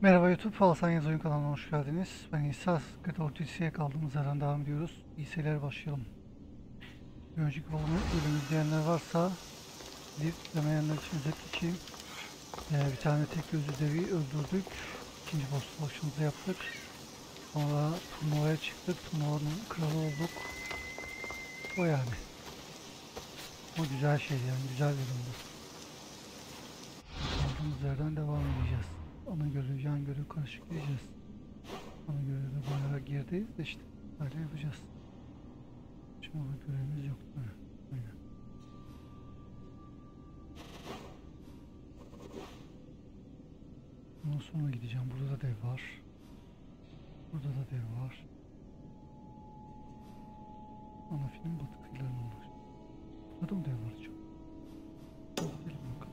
Merhaba YouTube, ALSENYAZ Oyun kanalına hoş geldiniz. Ben İsa, Odyssey'e kaldığımız yerden devam ediyoruz. İyi seyirler, başlayalım. Bir önceki bölümü izleyenler varsa, izlemeyenler için özet geçeyim. Bir tane tek gözlü devi öldürdük. İkinci boss savaşımızı yaptık. Sonra turnuvaya çıktık. Turnuvanın kralı olduk. O yani. O güzel şeydi yani, güzel bir bölümdü. Kaldığımız yerden devam edeceğiz. Ana görev, yan görev karışık diyeceğiz. Ana görevde bayağı girdiyiz de işte böyle yapacağız. Şimdi orada görevimiz yok değil mi? Aynen. Ondan sonra gideceğim. Burada da dev var. Burada da dev var. Ana film batı kıyılarının var. Burada mı dev var çok? Gidelim bakalım.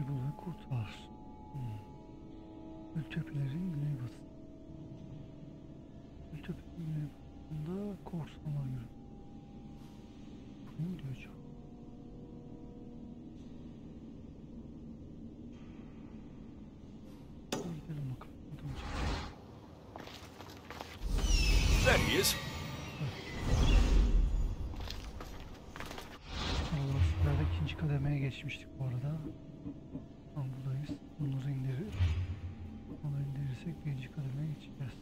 Burada kurt var. Gültepe'lerin güneybatı. Gültepe'nin güneybatında korsanlar yürü. Ne diyor acaba? Gidelim bakalım. There he is. Allah'ın ikinci kademeye geçmiştik bu arada. Buradayız. Bunları indirir. Bunları indirirsek birinci kademeye geçeceğiz.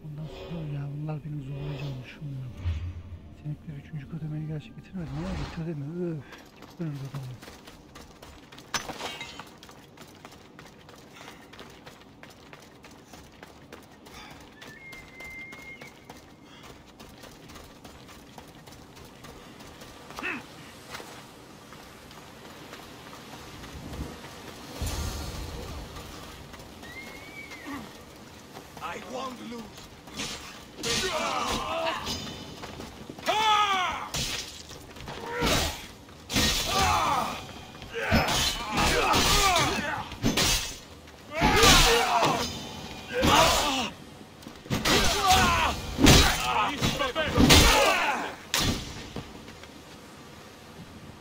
Ondan sonra ya bunlar beni zorlayacağını düşünmüyorum. Yetenekleri üçüncü kademeye gerçek getirmedim ama getirdi mi? Öf. Önümde adamı. I won't lose.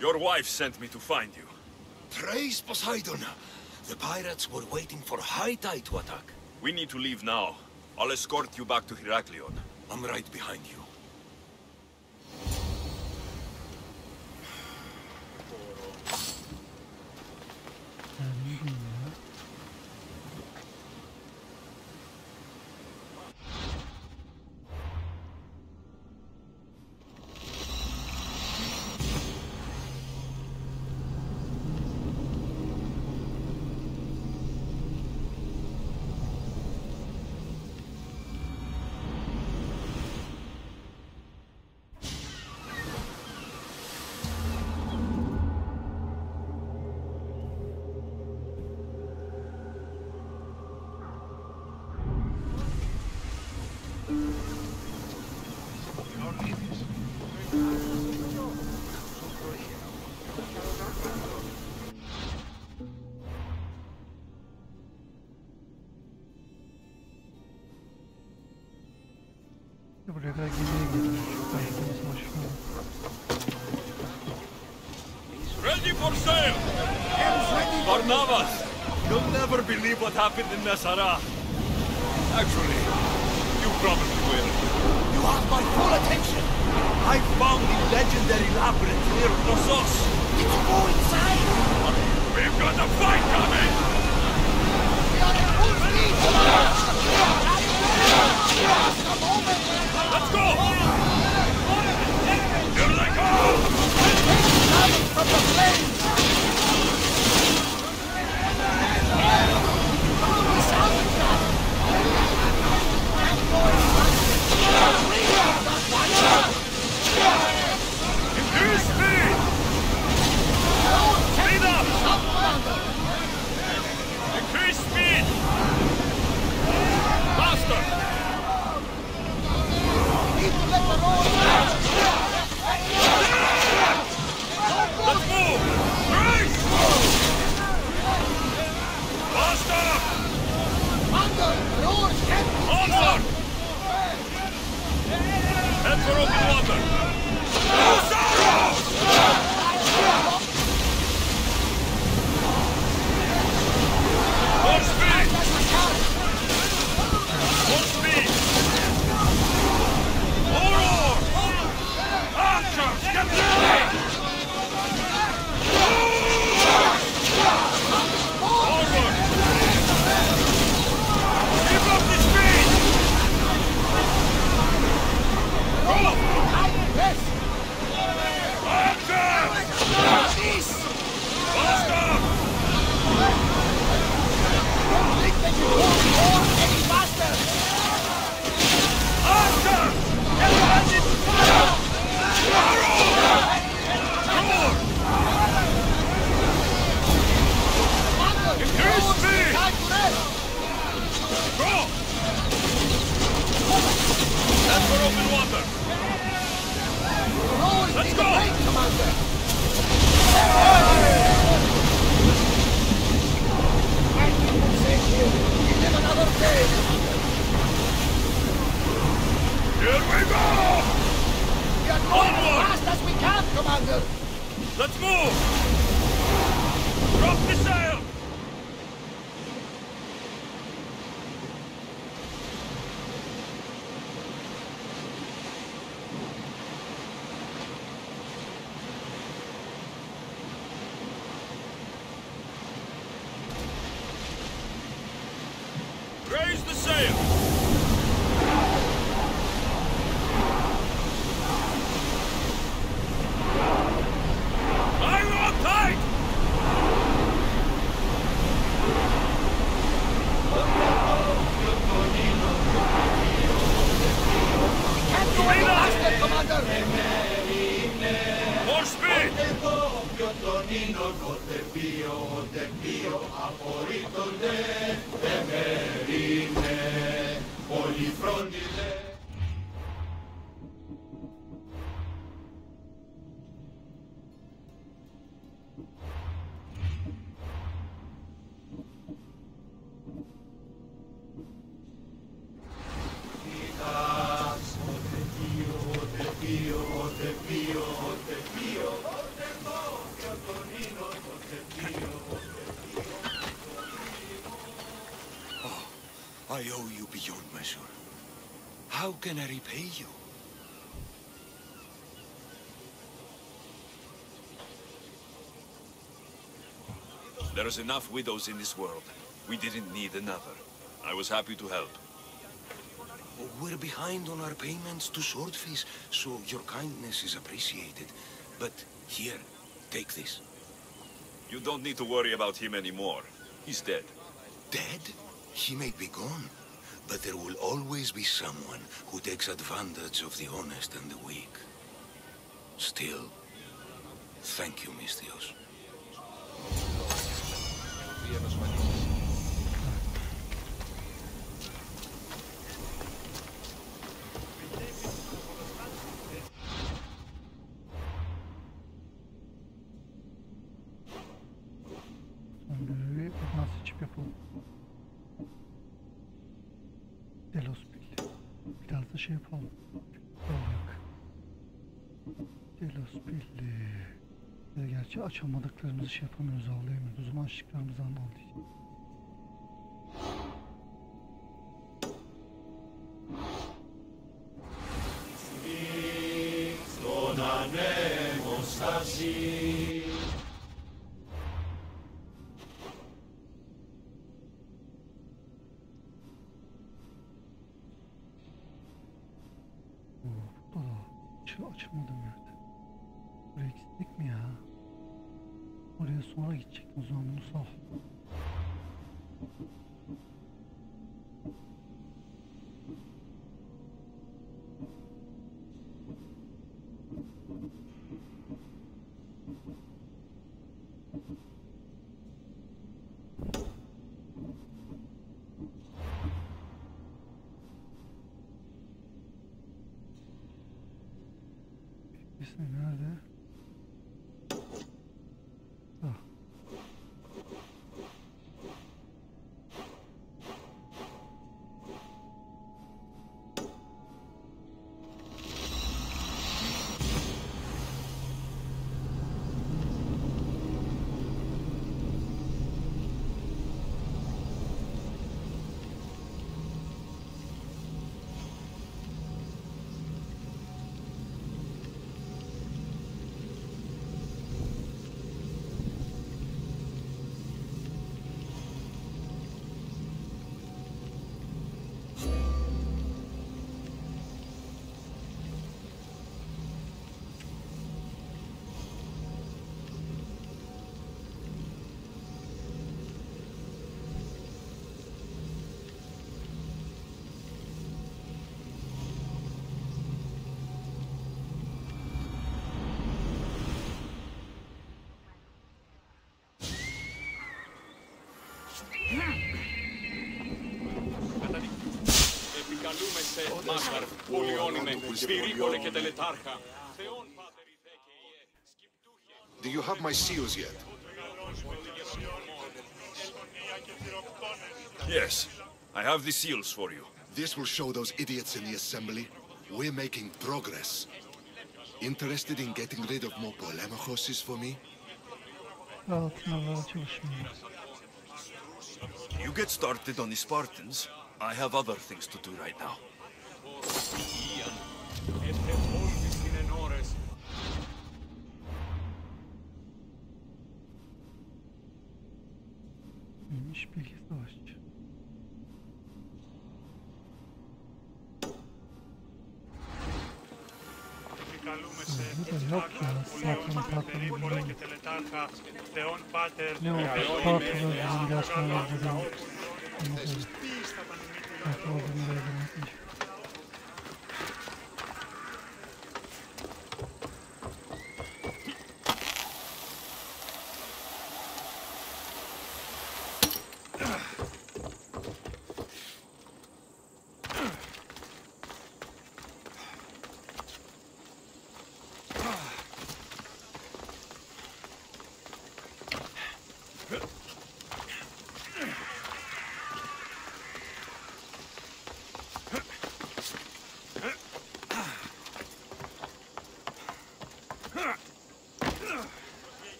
Your wife sent me to find you. Praise Poseidon. The pirates were waiting for high tide to attack. We need to leave now. I'll escort you back to Heraklion. I'm right behind you. Buraya kadar gemiye gidiyoruz. Belki savaşma. Ready for sail! Barnabas, you'll never believe what happened in Messara. Actually, you probably will. You have my full attention. I found the legendary labyrinth near Knossos. Did you go inside? We've got a fight coming! Let's go! Here they come! From the flames! Increase speed! Speed up! Increase speed! Faster! Need to let the road down! Let's move! Race! Faster! Under! The road can't be Onward! Head for open water! Use arrows! More speed! More speed! More roar! Archers, get ready! Forward! Keep up the speed! Go! Yes! Archers! Faster! Don't think that you won't go any faster! Archers! Get ready! Arrow! Roar! Under! Increase speed! Time to rest! Go! Head for open water! Roll Let's in go! the break, Commander! I keep safe here. We live another day. Here we go! We are going as Onward! fast as we can, Commander. Let's move! Drop the sail! Raise the sail! I'm on tight! Can't go any faster, Commander. More speed! I owe you beyond measure. How can I repay you? There's enough widows in this world. We didn't need another. I was happy to help. We're behind on our payments to Swordfish, so your kindness is appreciated. But here, take this. You don't need to worry about him anymore. He's dead. Dead? He may be gone, but there will always be someone who takes advantage of the honest and the weak. Still, thank you, Misthios. Son görevi buradan seçip yapalım. Delos Bill. Biraz da şey yapalım. Olacak. Delos Bill. Gerçi açamadıklarımızı şey yapamıyoruz, avlayamıyoruz. O zaman açtıklarımızdan avlayacağız. Açılmadım yerde. Buraya gittik mi ya? Oraya sonra gidecektim o zaman, bunu sal. Nerede? Ah. Επικαλούμε σε Μάκαρ, Πολιόνινε, Σπυρίκονε και Τελετάρχα. Θεόν Πάτερ Ιθέκαιε, σκυπτούχε. Do you have my seals yet? Yes, I have the seals for you. This will show those idiots in the assembly we're making progress. Interested in getting rid of more polemachoses for me? Altınlarla çalışmıyor. You get started on the Spartans. I have other things to do right now. Neymiş bilgi savaşçı. Burada yok ya, Spartan'ın patlarını bilmiyorum. Ne oldu? Spartan'ın bizim gerçekten öldürüyor. Nasıl olduğunu da öldürmek.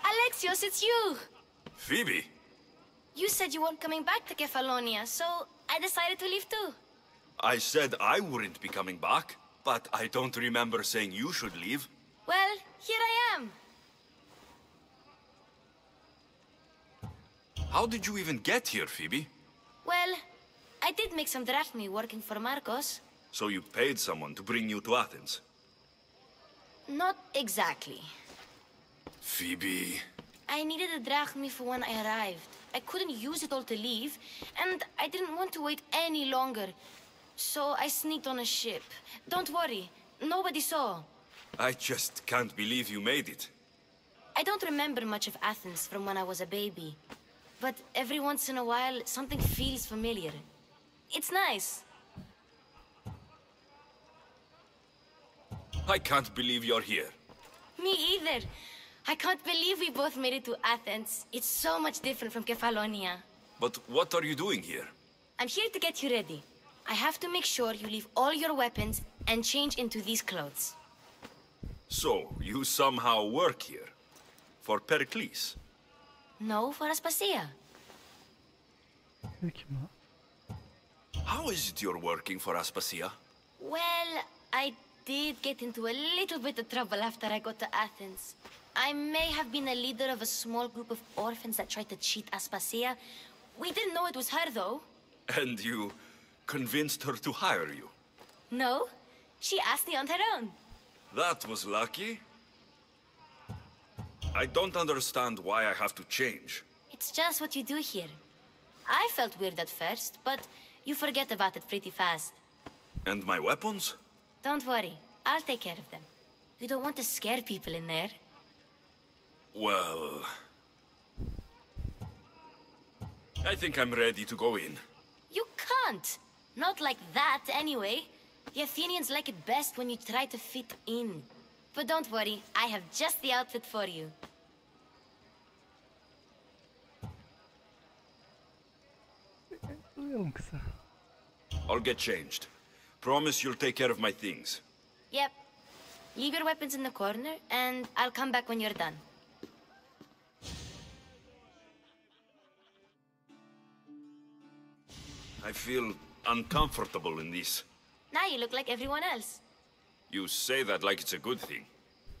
Alexios, it's you! Phoebe! You said you weren't coming back to Kefalonia, so I decided to leave too. I said I wouldn't be coming back, but I don't remember saying you should leave. Well, here I am. How did you even get here, Phoebe? Well, I did make some drachmi working for Marcos. So you paid someone to bring you to Athens? Not exactly. Phoebe... I needed a drachmi for when I arrived. I couldn't use it all to leave, and I didn't want to wait any longer. So I sneaked on a ship. Don't worry, nobody saw. I just can't believe you made it. I don't remember much of Athens from when I was a baby. But every once in a while, something feels familiar. It's nice. I can't believe you're here. Me either. I can't believe we both made it to Athens. It's so much different from Kefalonia. But what are you doing here? I'm here to get you ready. I have to make sure you leave all your weapons and change into these clothes. So, you somehow work here? For Pericles? No for Aspasia. Peki mi? How is it you're working for Aspasia? Well, I did get into a little bit of trouble after I got to Athens. I may have been a leader of a small group of orphans that tried to cheat Aspasia. We didn't know it was her, though. And you convinced her to hire you? No, she asked me on her own. That was lucky. I don't understand why I have to change. It's just what you do here. I felt weird at first, but you forget about it pretty fast. And my weapons? Don't worry, I'll take care of them. You don't want to scare people in there. Well... I think I'm ready to go in. You can't! Not like that, anyway. The Athenians like it best when you try to fit in. But don't worry, I have just the outfit for you. Duyalım kısa. I'll get changed. Promise you'll take care of my things. Yep. Leave your weapons in the corner, and I'll come back when you're done. I feel uncomfortable in this. Now you look like everyone else. You say that like it's a good thing.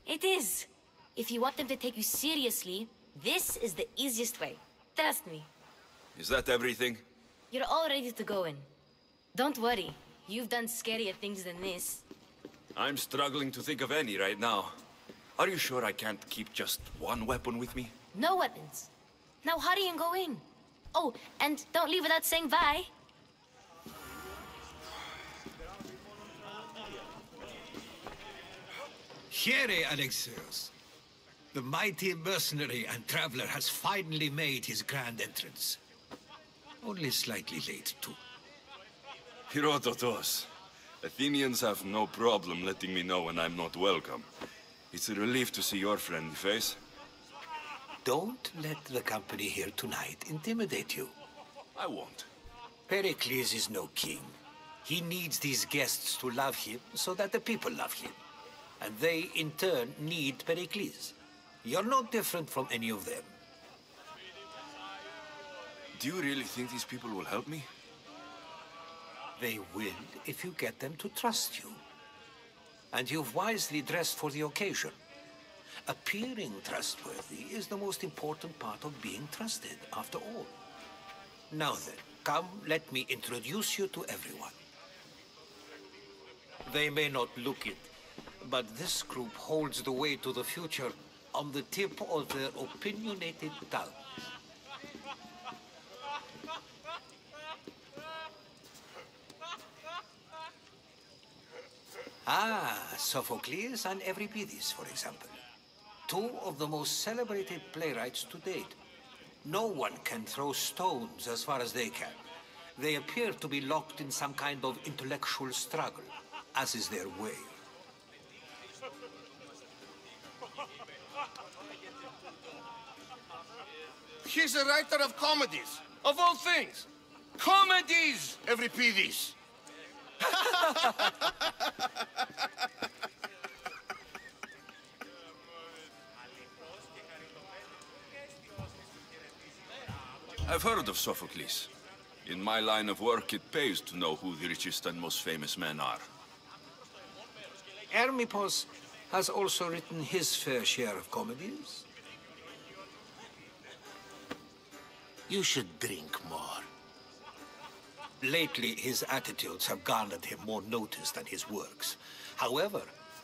It is. If you want them to take you seriously, this is the easiest way. Trust me. Is that everything? You're all ready to go in. Don't worry. You've done scarier things than this. I'm struggling to think of any right now. Are you sure I can't keep just one weapon with me? No weapons. Now hurry and go in. Oh, and don't leave without saying bye. Here, Alexios. The mighty mercenary and traveler has finally made his grand entrance. Only slightly late, too. Herodotos. Athenians have no problem letting me know when I'm not welcome. It's a relief to see your friendly face. Don't let the company here tonight intimidate you. I won't. Pericles is no king. He needs these guests to love him so that the people love him. And they, in turn, need Pericles. You're not different from any of them. Do you really think these people will help me? They will if you get them to trust you. And you've wisely dressed for the occasion. Appearing trustworthy is the most important part of being trusted, after all. Now then, come, let me introduce you to everyone. They may not look it, but this group holds the way to the future on the tip of their opinionated tongues. Sophocles and Euripides, for example. Two of the most celebrated playwrights to date. No one can throw stones as far as they can. They appear to be locked in some kind of intellectual struggle, as is their way. He's a writer of comedies, of all things. Comedies, Euripides. I've heard of Sophocles. In my line of work, it pays to know who the richest and most famous men are. Hermippos has also written his fair share of comedies. You should drink more. Lately, his attitudes have garnered him more notice than his works. However,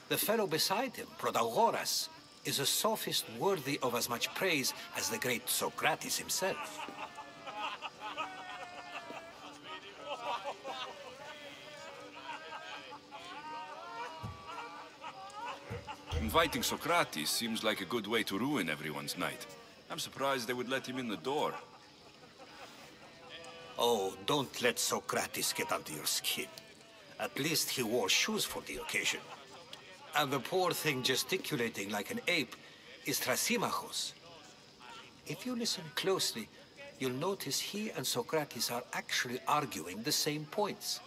the fellow beside him, Protagoras, is a sophist worthy of as much praise as the great Socrates himself. Inviting Socrates seems like a good way to ruin everyone's night. I'm surprised they would let him in the door. Oh, don't let Socrates get under your skin. At least he wore shoes for the occasion. And the poor thing gesticulating like an ape is Thrasymachos. If you listen closely, you'll notice he and Socrates are actually arguing the same points.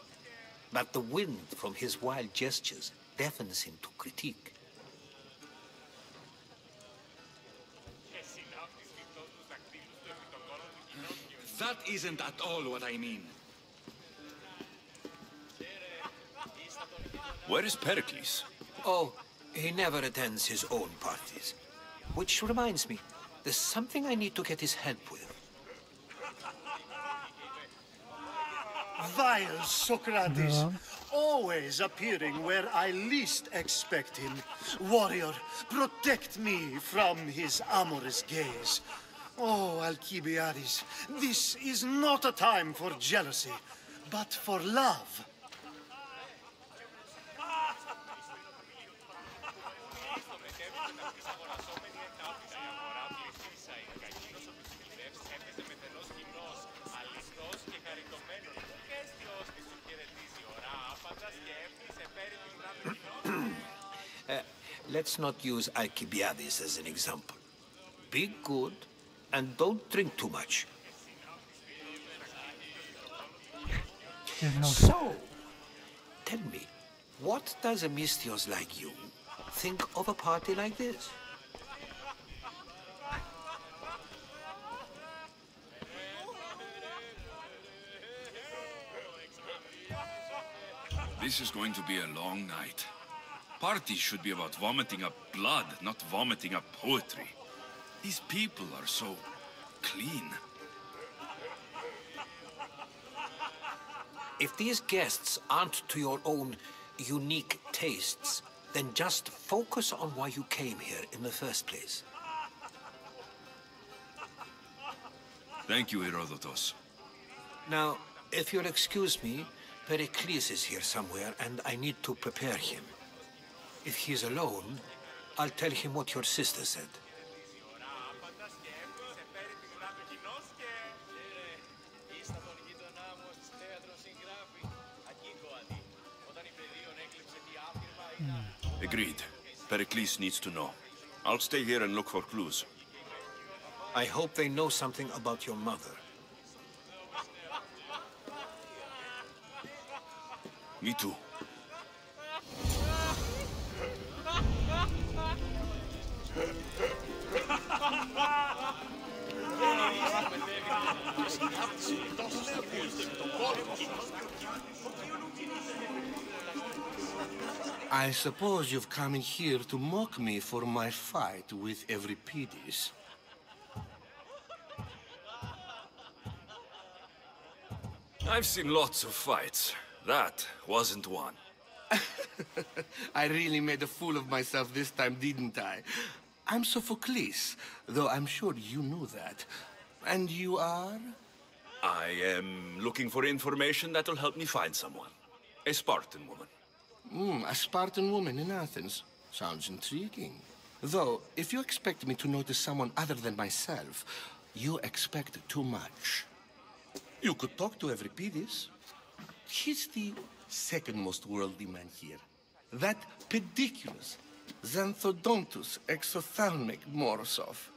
But the wind from his wild gestures deafens him to critique. That isn't at all what I mean. Where is Pericles? Oh, he never attends his own parties. Which reminds me, there's something I need to get his help with. Vile Socrates, always appearing where I least expect him. Warrior, protect me from his amorous gaze. Oh, Alcibiades, this is not a time for jealousy, but for love. Let's not use Alcibiades as an example. Be good and don't drink too much. So, tell me, what does a Misthios like you think of a party like this? This is going to be a long night. Parties should be about vomiting up blood, not vomiting up poetry. These people are so clean. If these guests aren't to your own unique tastes, then just focus on why you came here in the first place. Thank you, Herodotus. Now, if you'll excuse me, Pericles is here somewhere, and I need to prepare him. If he's alone, I'll tell him what your sister said. Agreed. Pericles needs to know. I'll stay here and look for clues. I hope they know something about your mother. Me too. I suppose you've come in here to mock me for my fight with Euripides. I've seen lots of fights. That wasn't one. I really made a fool of myself this time, didn't I? I'm Sophocles, though I'm sure you knew that. And you are? I am looking for information that will help me find someone. A Spartan woman. A Spartan woman in Athens. Sounds intriguing. Though, if you expect me to notice someone other than myself, you expect too much. You could talk to Euripides. He's the second most worldly man here. That pediculous Xanthodontus exophthalmic Morosov.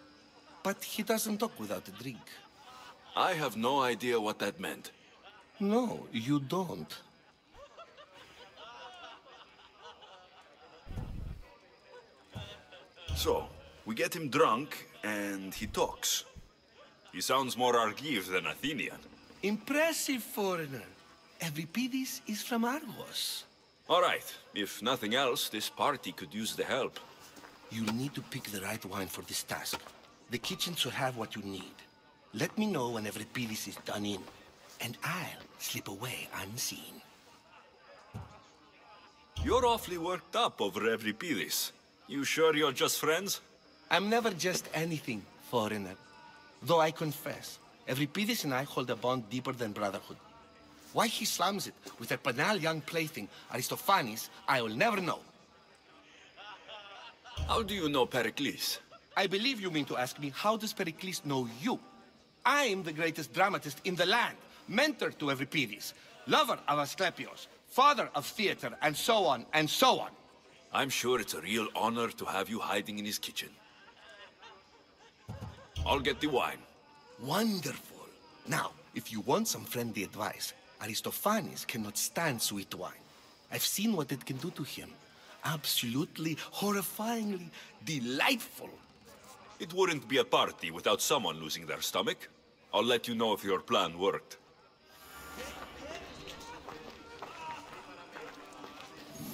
But he doesn't talk without a drink. I have no idea what that meant. No, you don't. So, we get him drunk, and he talks. He sounds more Argive than Athenian. Impressive, foreigner. Euripides is from Argos. All right, if nothing else, this party could use the help. You'll need to pick the right wine for this task. The kitchen should have what you need. Let me know when Euripides is done in, and I'll slip away unseen. You're awfully worked up over Euripides. You sure you're just friends? I'm never just anything, foreigner. Though I confess, Euripides and I hold a bond deeper than brotherhood. Why he slams it with a banal young plaything, Aristophanes, I will never know. How do you know Pericles? I believe you mean to ask me, how does Pericles know you? I am the greatest dramatist in the land, mentor to Euripides, lover of Asclepios, father of theater, and so on, and so on. I'm sure it's a real honor to have you hiding in his kitchen. I'll get the wine. Wonderful. Now, if you want some friendly advice, Aristophanes cannot stand sweet wine. I've seen what it can do to him. Absolutely, horrifyingly delightful. It wouldn't be a party without someone losing their stomach. I'll let you know if your plan worked.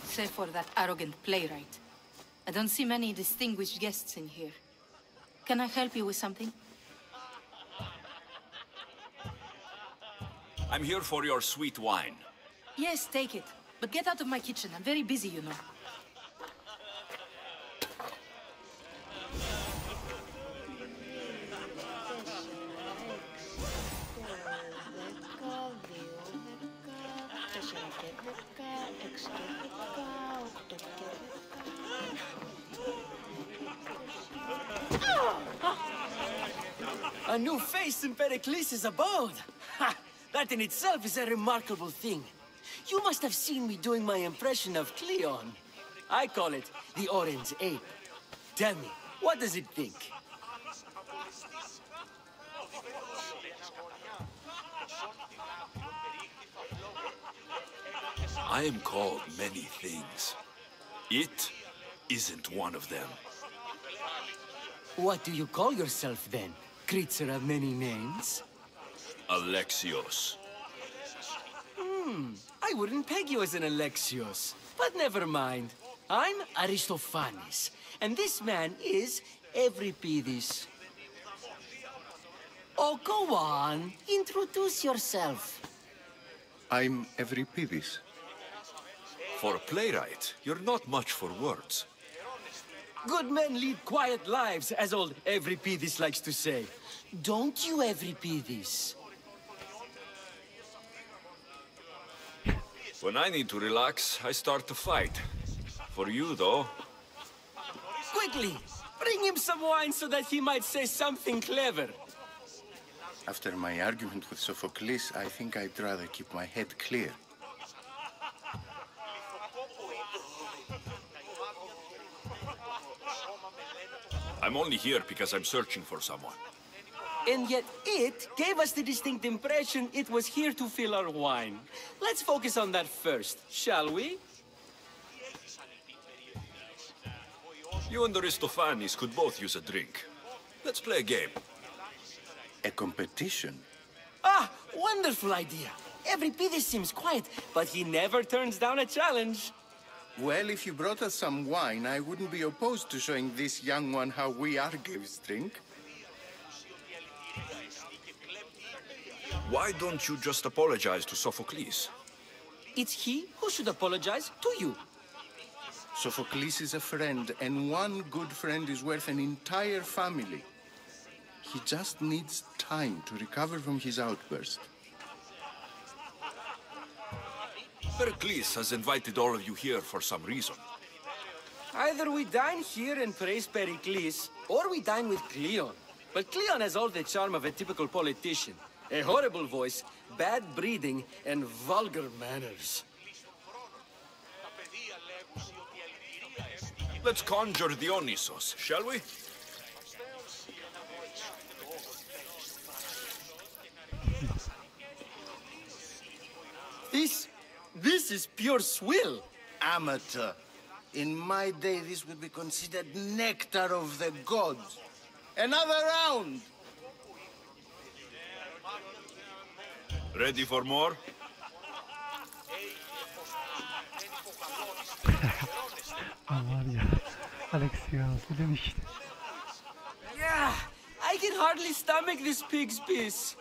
Save for that arrogant playwright. I don't see many distinguished guests in here. Can I help you with something? I'm here for your sweet wine. Yes, take it. But get out of my kitchen. I'm very busy, you know. A new face in Pericles' abode. Ha! That in itself is a remarkable thing. You must have seen me doing my impression of Cleon. I call it the Orange Ape. Tell me, what does it think? I am called many things. It isn't one of them. What do you call yourself then? Creature of many names? Alexios. I wouldn't peg you as an Alexios. But never mind. I'm Aristophanes. And this man is Euripides. Oh, go on. Introduce yourself. I'm Euripides. For a playwright, you're not much for words. Good men lead quiet lives, as old Euripides likes to say. Don't you, Euripides? When I need to relax, I start to fight. For you, though, Quickly, bring him some wine so that he might say something clever. After my argument with Sophocles, I think I'd rather keep my head clear. I'm only here because I'm searching for someone. And yet it gave us the distinct impression it was here to fill our wine. Let's focus on that first, shall we? You and Aristophanes could both use a drink. Let's play a game. A competition? Ah, wonderful idea. Euripides seems quiet, but he never turns down a challenge. Well, if you brought us some wine, I wouldn't be opposed to showing this young one how we Argives drink. Why don't you just apologize to Sophocles? It's he who should apologize to you. Sophocles is a friend, and one good friend is worth an entire family. He just needs time to recover from his outburst. Pericles has invited all of you here for some reason. Either we dine here and praise Pericles, or we dine with Cleon. But Cleon has all the charm of a typical politician. A horrible voice, bad breeding, and vulgar manners. Let's conjure Dionysos, shall we? This is pure swill. Amateur. In my day, this would be considered nectar of the gods. Another round! Ready for more? Var ya. Alexios dedim işte. Yeah, I can hardly stomach this pig's piss.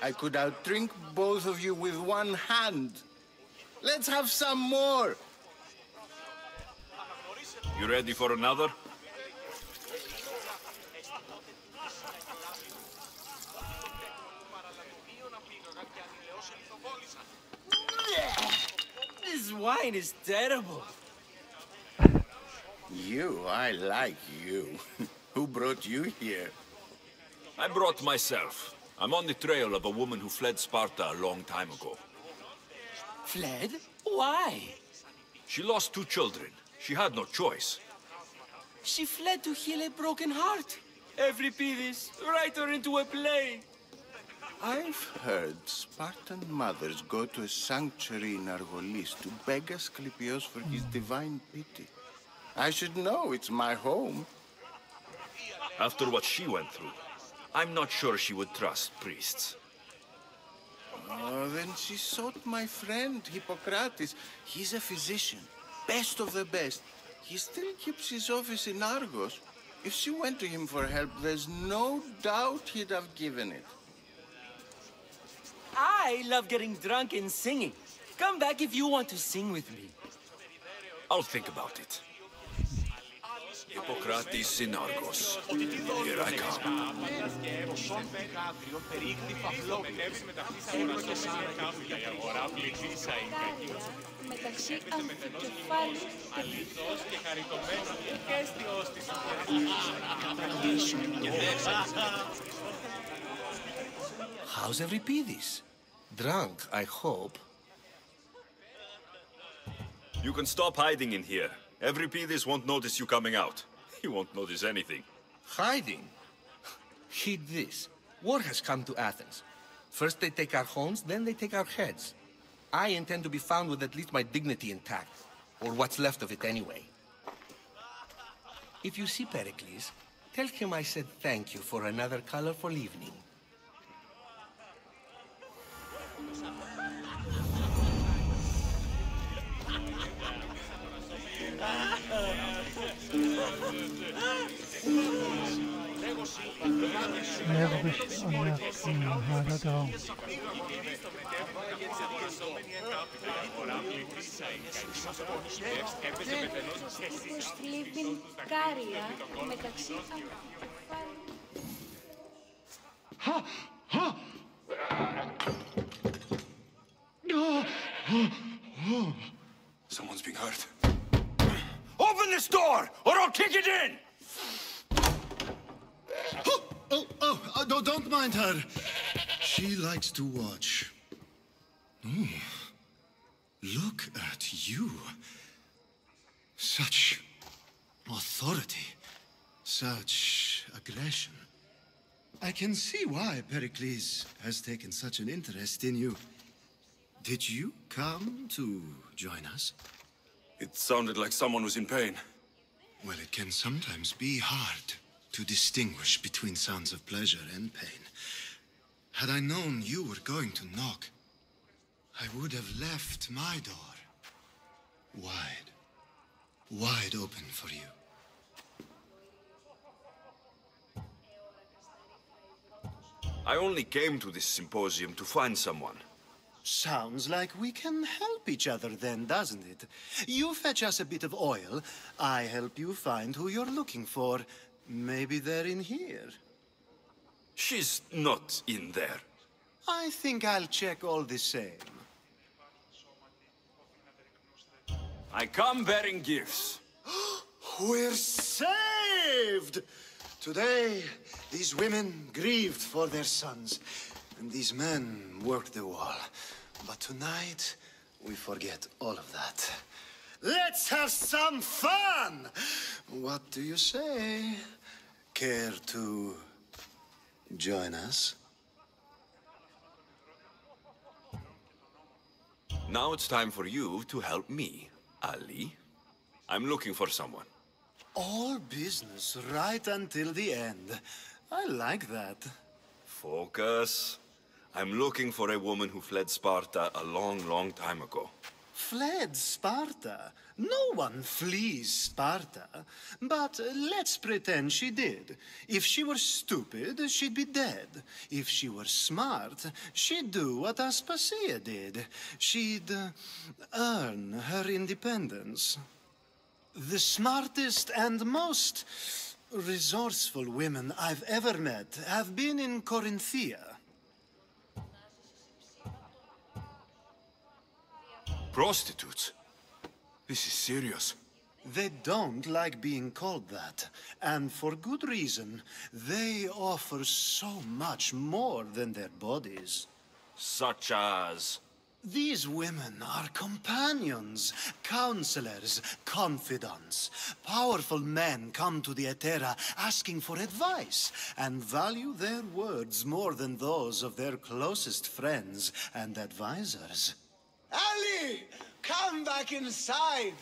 I could outdrink both of you with one hand. Let's have some more! You ready for another? This wine is terrible. You, I like you. Who brought you here? I brought myself. I'm on the trail of a woman who fled Sparta a long time ago. Fled? Why? She lost 2 children. She had no choice. She fled to heal a broken heart. Euripides, write her into a play. I've heard Spartan mothers go to a sanctuary in Argolis to beg Asclepios for his divine pity. I should know, it's my home. After what she went through, I'm not sure she would trust priests. Oh, then she sought my friend, Hippocrates. He's a physician, best of the best. He still keeps his office in Argos. If she went to him for help, there's no doubt he'd have given it. I love getting drunk and singing. Come back if you want to sing with me. I'll think about it. Hippocrates in Argos. Here I come. Μεταξύ αμφικεφάλου How's Euripides? Drunk, I hope. You can stop hiding in here. Euripides won't notice you coming out. He won't notice anything. Hiding? Heed this. War has come to Athens. First they take our homes, then they take our heads. I intend to be found with at least my dignity intact. Or what's left of it anyway. If you see Pericles, tell him I said thank you for another colorful evening. Ne bu beş hala devam. Στυλίβιν κάρια μεταξύ Someone's being hurt. Open this door, or I'll kick it in! No, don't mind her. She likes to watch. Oh, look at you. Such authority, such aggression. I can see why Pericles has taken such an interest in you. Did you come to join us? It sounded like someone was in pain. Well, it can sometimes be hard to distinguish between sounds of pleasure and pain. Had I known you were going to knock, I would have left my door wide open for you. I only came to this symposium to find someone. Sounds like we can help each other then, doesn't it? You fetch us a bit of oil, I help you find who you're looking for. Maybe they're in here. She's not in there. I think I'll check all the same. I come bearing gifts. We're saved! Today, these women grieved for their sons, and these men worked the wall. But tonight, we forget all of that. Let's have some fun! What do you say? Care to join us? Now it's time for you to help me, Ali. I'm looking for someone. All business right until the end. I like that. Focus. I'm looking for a woman who fled Sparta a long, long time ago. Fled Sparta? No one flees Sparta. But let's pretend she did. If she were stupid, she'd be dead. If she were smart, she'd do what Aspasia did. She'd earn her independence. The smartest and most resourceful women I've ever met have been in Corinthia. Prostitutes? This is serious. They don't like being called that, and for good reason. They offer so much more than their bodies. Such as? These women are companions, counselors, confidants. Powerful men come to the Etera asking for advice and value their words more than those of their closest friends and advisors. Ali, come back inside.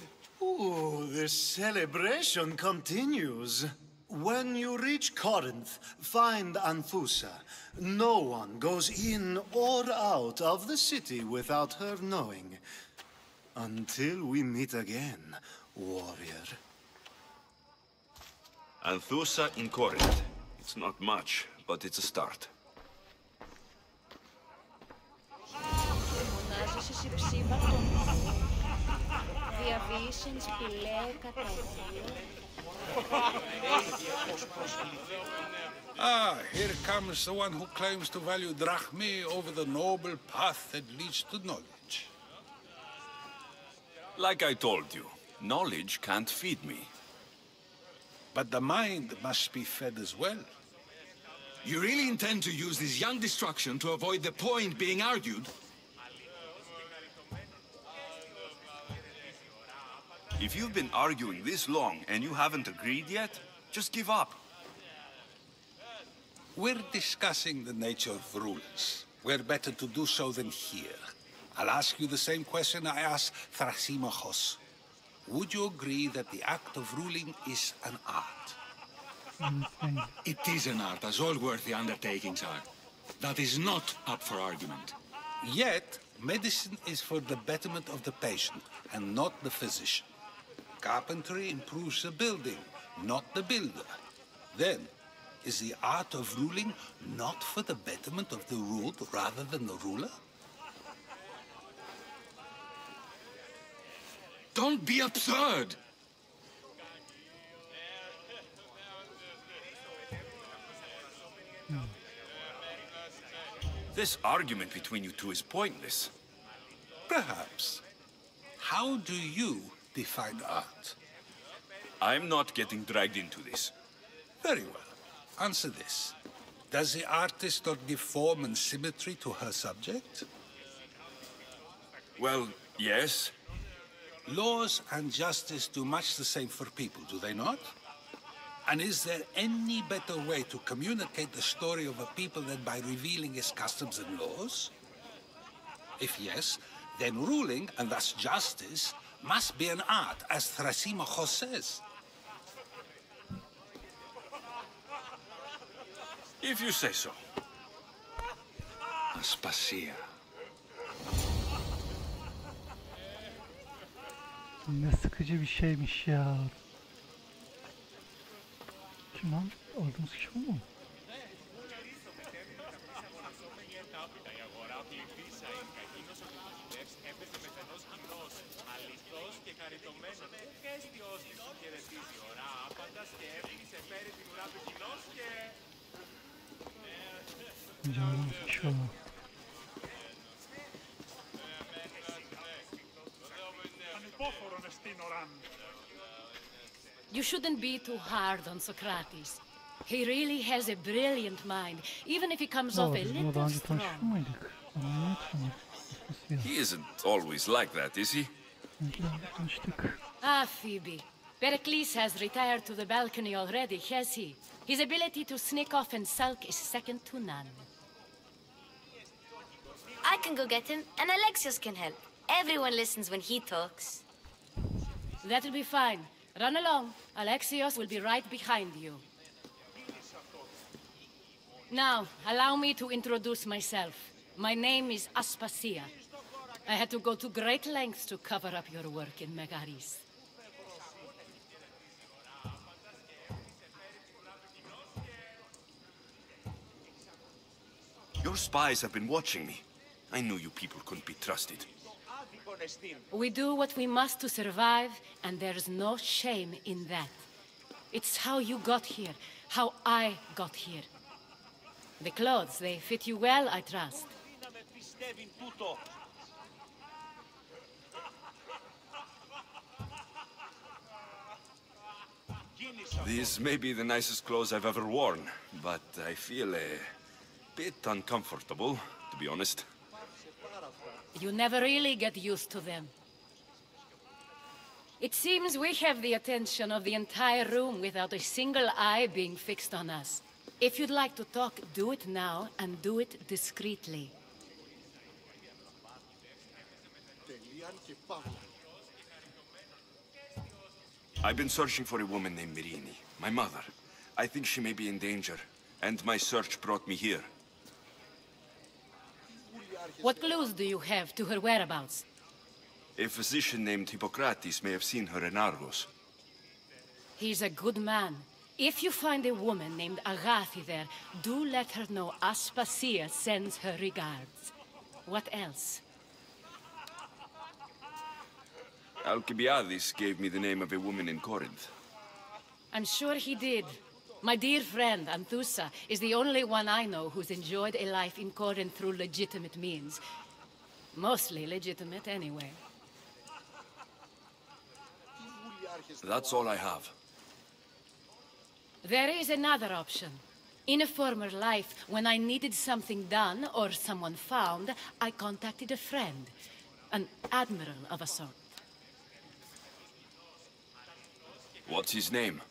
Ooh, the celebration continues. When you reach Corinth, find Anthusa. No one goes in or out of the city without her knowing. Until we meet again, warrior. Anthusa in Corinth. It's not much, but it's a start. Μονάζεσαι σε ψήμα των νόμων. Διαβίησεν σπηλαία κατέφυλλο. Ah, here comes the one who claims to value drachmae over the noble path that leads to knowledge. Like I told you, knowledge can't feed me. But the mind must be fed as well. You really intend to use this young destruction to avoid the point being argued? If you've been arguing this long and you haven't agreed yet, just give up. We're discussing the nature of rulers. We're better to do so than here. I'll ask you the same question I asked Thrasymachos. Would you agree that the act of ruling is an art? It is an art, as all worthy undertakings are. That is not up for argument. Yet, medicine is for the betterment of the patient and not the physician. Carpentry improves the building, not the builder. Then, is the art of ruling not for the betterment of the ruled rather than the ruler? Don't be absurd! This argument between you two is pointless. Perhaps. How do you define art? I'm not getting dragged into this. Very well. Answer this. Does the artist not give form and symmetry to her subject? Well, yes. Laws and justice do much the same for people, do they not? And is there any better way to communicate the story of a people than by revealing its customs and laws? If yes, then ruling, and thus justice, must be an art, as Thrasymachos says. If you say so. Aspasia. Ne sıkıcı bir şeymiş ya. Kim lan? Aldığımız kişi bu mu? Aldığımız kişi o. You shouldn't be too hard on Socrates. He really has a brilliant mind, even if he comes off a Bizim daha little önce tanışır strong. mıydık? Ama He isn't always like that, is he? tanıştık. Ah, Phoebe. Pericles has retired to the balcony already, has he? His ability to sneak off and sulk is second to none. I can go get him, and Alexios can help. Everyone listens when he talks. That'll be fine. Run along. Alexios will be right behind you. Now, allow me to introduce myself. My name is Aspasia. I had to go to great lengths to cover up your work in Megaris. Your spies have been watching me. I knew you people couldn't be trusted. We do what we must to survive, and there's no shame in that. It's how you got here, how I got here. The clothes, they fit you well, I trust. These may be the nicest clothes I've ever worn, but I feel a bit uncomfortable, to be honest. You never really get used to them. It seems we have the attention of the entire room without a single eye being fixed on us. If you'd like to talk, do it now, and do it discreetly. I've been searching for a woman named MYRRİNE, my mother. I think she may be in danger, and my search brought me here. What clues do you have to her whereabouts? A physician named Hippocrates may have seen her in Argos. He's a good man. If you find a woman named Agathi there, do let her know Aspasia sends her regards. What else? Alcibiades gave me the name of a woman in Corinth. I'm sure he did. My dear friend, Anthusa, is the only one I know who's enjoyed a life in Corinth through legitimate means. Mostly legitimate, anyway. That's all I have. There is another option. In a former life, when I needed something done or someone found, I contacted a friend. An admiral of a sort. What's his name?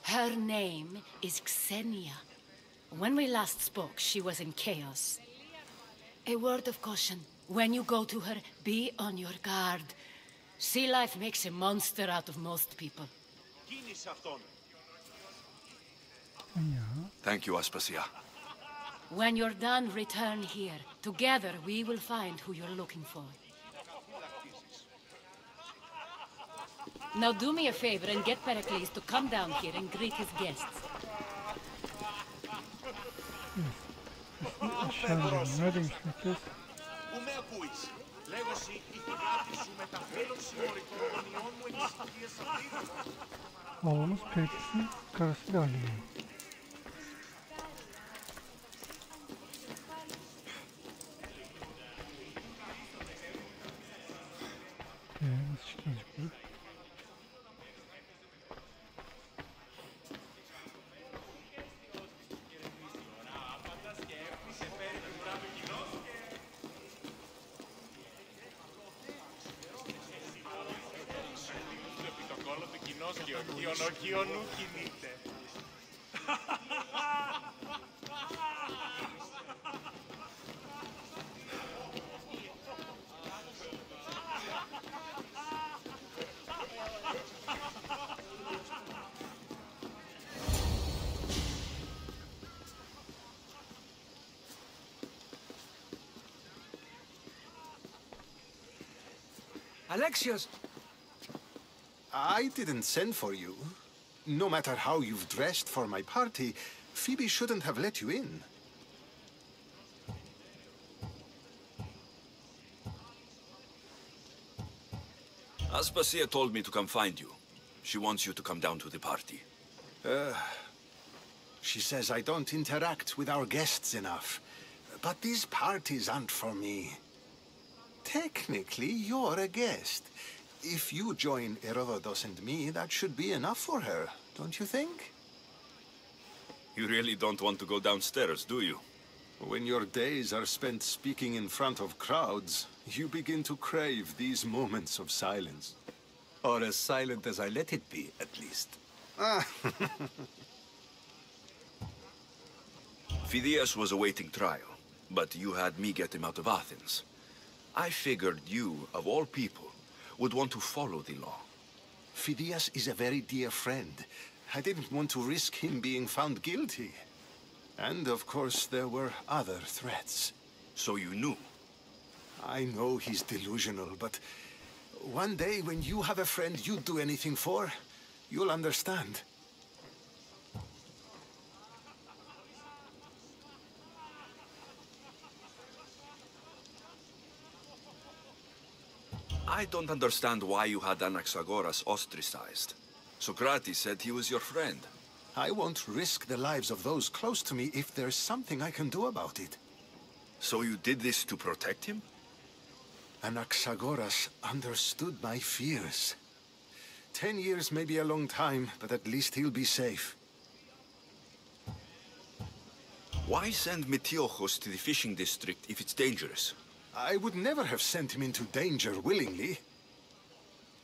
Her name is Xenia. When we last spoke, she was in chaos. A word of caution. When you go to her, be on your guard. Sea life makes a monster out of most people. Thank you, Aspasia. When you're done, return here. Together, we will find who you're looking for. Now do me a favor and get Pericles to come down here and greet his guests. Neredeymiş Mekles? Babamız Perikles'in karısı galiba. Nasıl çıkacağız yukarı? Alexios! I didn't send for you. No matter how you've dressed for my party, Phoebe shouldn't have let you in. Aspasia told me to come find you. She wants you to come down to the party. She says I don't interact with our guests enough. But these parties aren't for me. Technically, you're a guest. If you join Herodotus and me, that should be enough for her, don't you think? You really don't want to go downstairs, do you? When your days are spent speaking in front of crowds, you begin to crave these moments of silence. Or as silent as I let it be, at least. Phidias was awaiting trial, but you had me get him out of Athens. I figured you, of all people, would want to follow the law. Phidias is a very dear friend. I didn't want to risk him being found guilty. And, of course, there were other threats. So you knew? I know he's delusional, but one day when you have a friend you'd do anything for, you'll understand. I don't understand why you had Anaxagoras ostracized. Socrates said he was your friend. I won't risk the lives of those close to me if there's something I can do about it. So you did this to protect him? Anaxagoras understood my fears. 10 years may be a long time, but at least he'll be safe. Why send Metiochos to the fishing district if it's dangerous? I would never have sent him into danger willingly.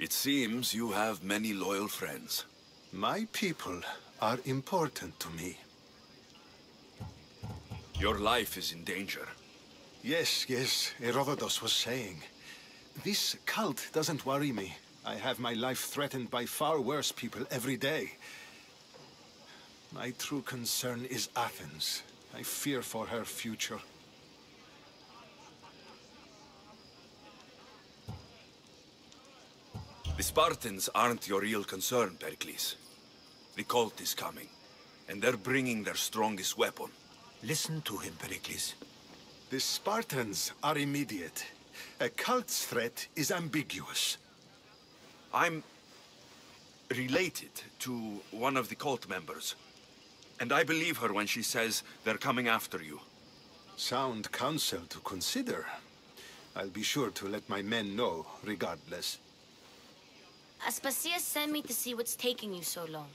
It seems you have many loyal friends. My people are important to me. Your life is in danger. Yes, Herodotus was saying. This cult doesn't worry me. I have my life threatened by far worse people every day. My true concern is Athens. I fear for her future. The Spartans aren't your real concern, Pericles. The cult is coming, and they're bringing their strongest weapon. Listen to him, Pericles. The Spartans are immediate. A cult's threat is ambiguous. I'm related to one of the cult members, and I believe her when she says they're coming after you. Sound counsel to consider. I'll be sure to let my men know, regardless. Aspasia sent me to see what's taking you so long.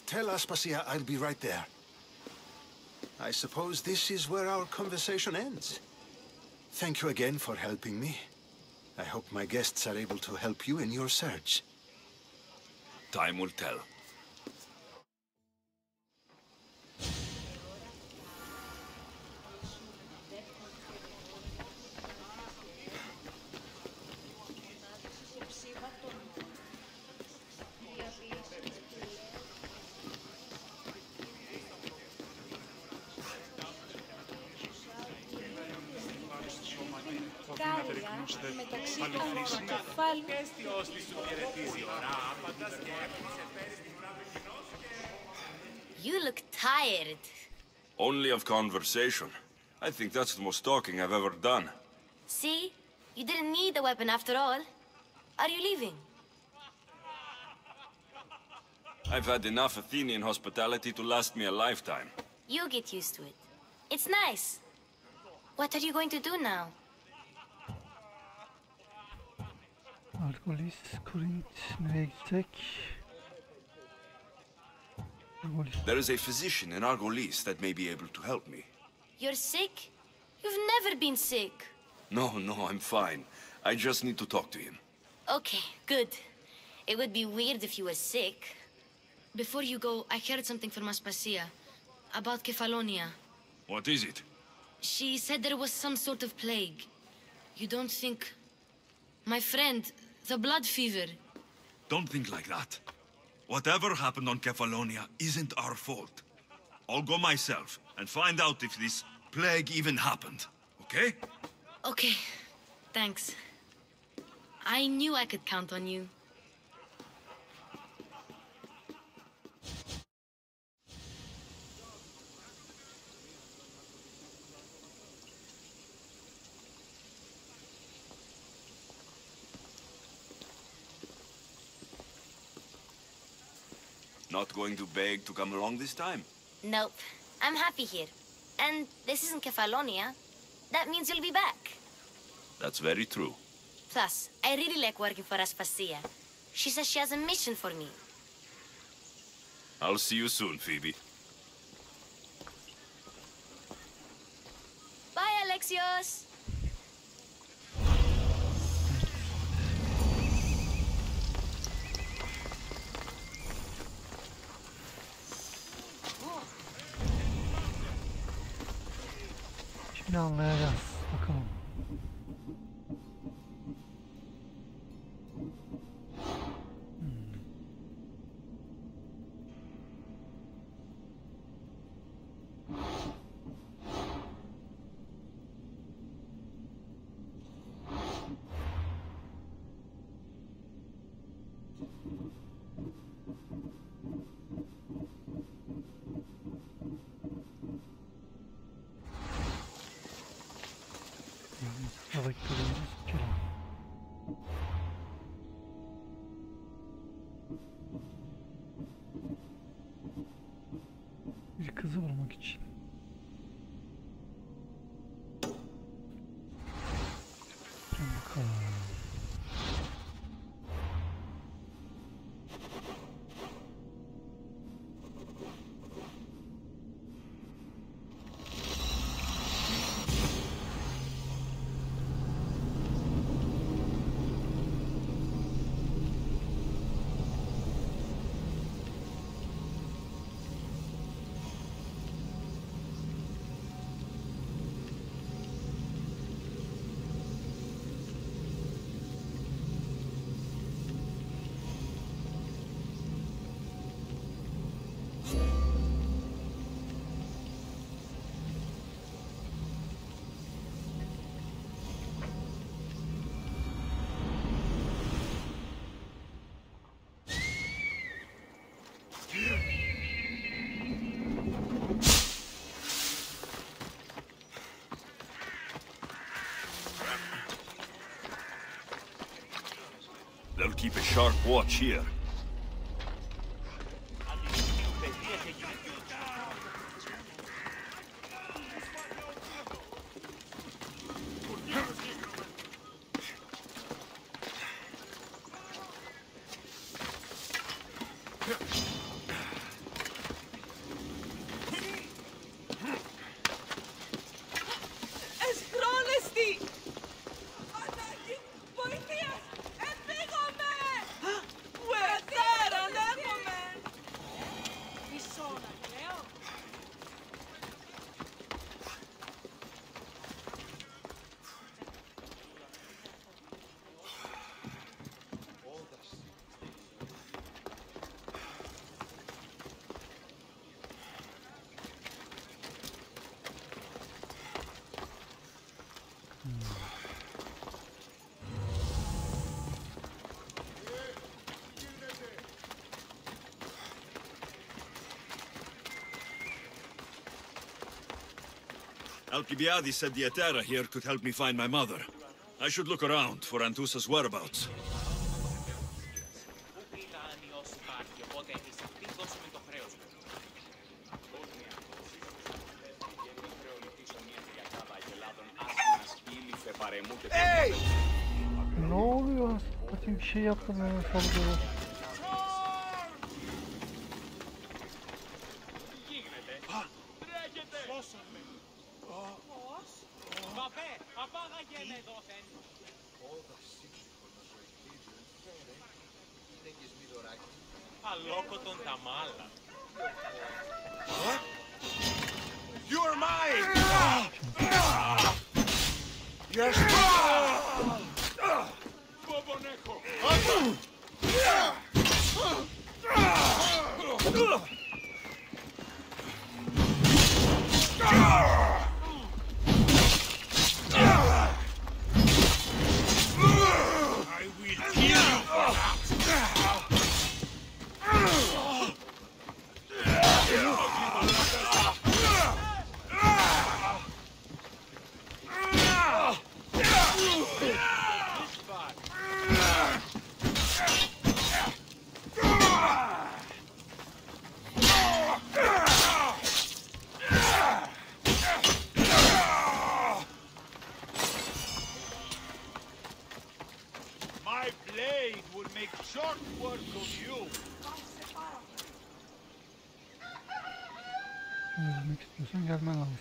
Tell Aspasia I'll be right there. I suppose this is where our conversation ends. Thank you again for helping me. I hope my guests are able to help you in your search. Time will tell. Μεταξύ των κεφάλων. You look tired. Only of conversation. I think that's the most talking I've ever done. See? You didn't need the weapon after all. Are you leaving? I've had enough Athenian hospitality to last me a lifetime. You get used to it. It's nice. What are you going to do now? Argolis, Korint, nereye gitsek? Argolis. There is a physician in Argolis that may be able to help me. You're sick? You've never been sick. No, I'm fine. I just need to talk to him. Okay, good. It would be weird if you were sick. Before you go, I heard something from Aspasia about Kefalonia. What is it? She said there was some sort of plague. You don't think... My friend, the blood fever. Don't think like that. Whatever happened on Kefalonia isn't our fault. I'll go myself and find out if this plague even happened, okay? Okay, thanks. I knew I could count on you. Not going to beg to come along this time? Nope. I'm happy here. And this isn't Kefalonia. That means you'll be back. That's very true. Plus, I really like working for Aspasia. She says she has a mission for me. I'll see you soon, Phoebe. Bye, Alexios! Şimdi anlayacağız. Bakalım. Sıradaki bölümümüz Kerem. Bir kızı bulmak için. Bakalım. They'll keep a sharp watch here. Alcibiades said the Etera here could help me find my mother. I should look around for Antusa's whereabouts. Hey! Ne oluyor? Zaten bir şey yaptım hemen saldırı. You're mine! Yes! Yüzmek istiyorsan gelmen lazım.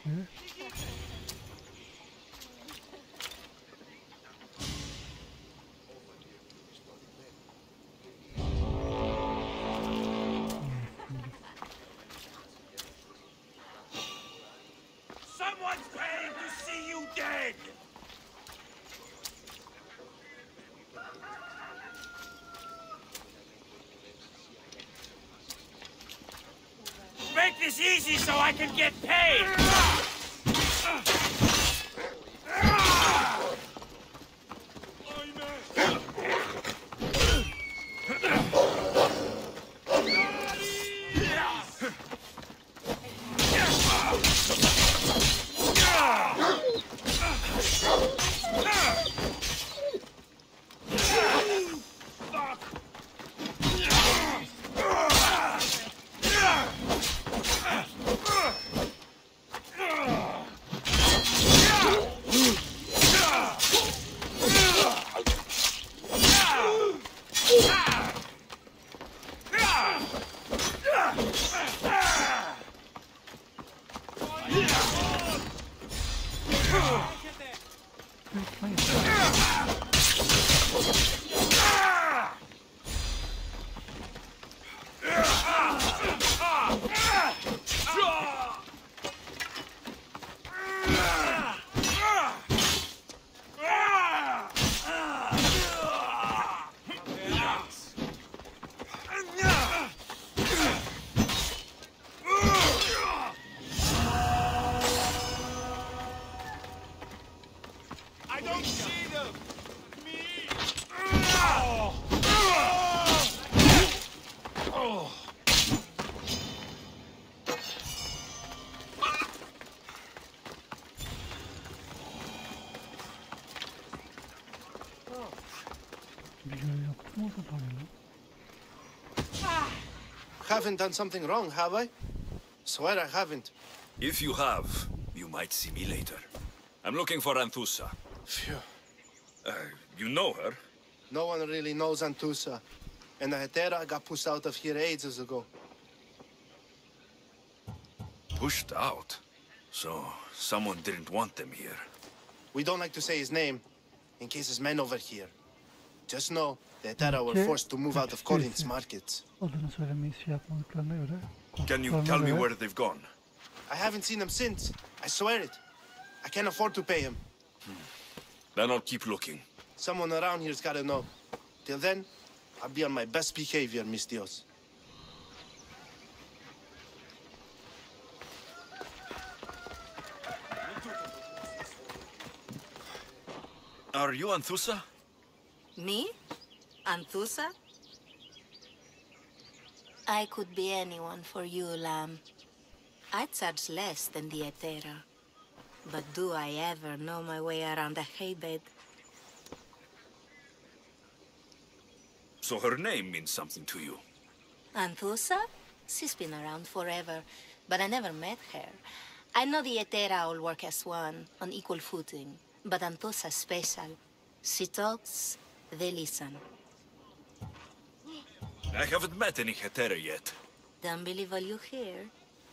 Evet. Someone's paying to see you dead! Make this easy so I can get paid! Bir görev yaptım orada da ya. Haven't done something wrong, have I? Swear I haven't. If you have, you might see me later. I'm looking for Anthusa. Phew. You know her? No one really knows Anthusa. And the Hetera got pushed out of here ages ago. Pushed out? So, someone didn't want them here. We don't like to say his name, in case his men over here. Just know, the Hetera were forced to move out of Corinth's markets. Adını söylemeyi şey yapmadıklarına göre. Can you tell me where they've gone? I haven't seen him since. I swear it. I can't afford to pay him. Then I'll keep looking. Someone around here's gotta know. Till then, I'll be on my best behavior, mis Dios. Are you Anthusa? Me? Anthusa? I could be anyone for you, Lamb. I charge less than the Hetera. But do I ever know my way around a haybed? So her name means something to you? Anthusa? She's been around forever, but I never met her. I know the Hetera all work as one, on equal footing. But Anthusa's special. She talks, they listen. I haven't met any Hetera yet. Don't believe all you hear.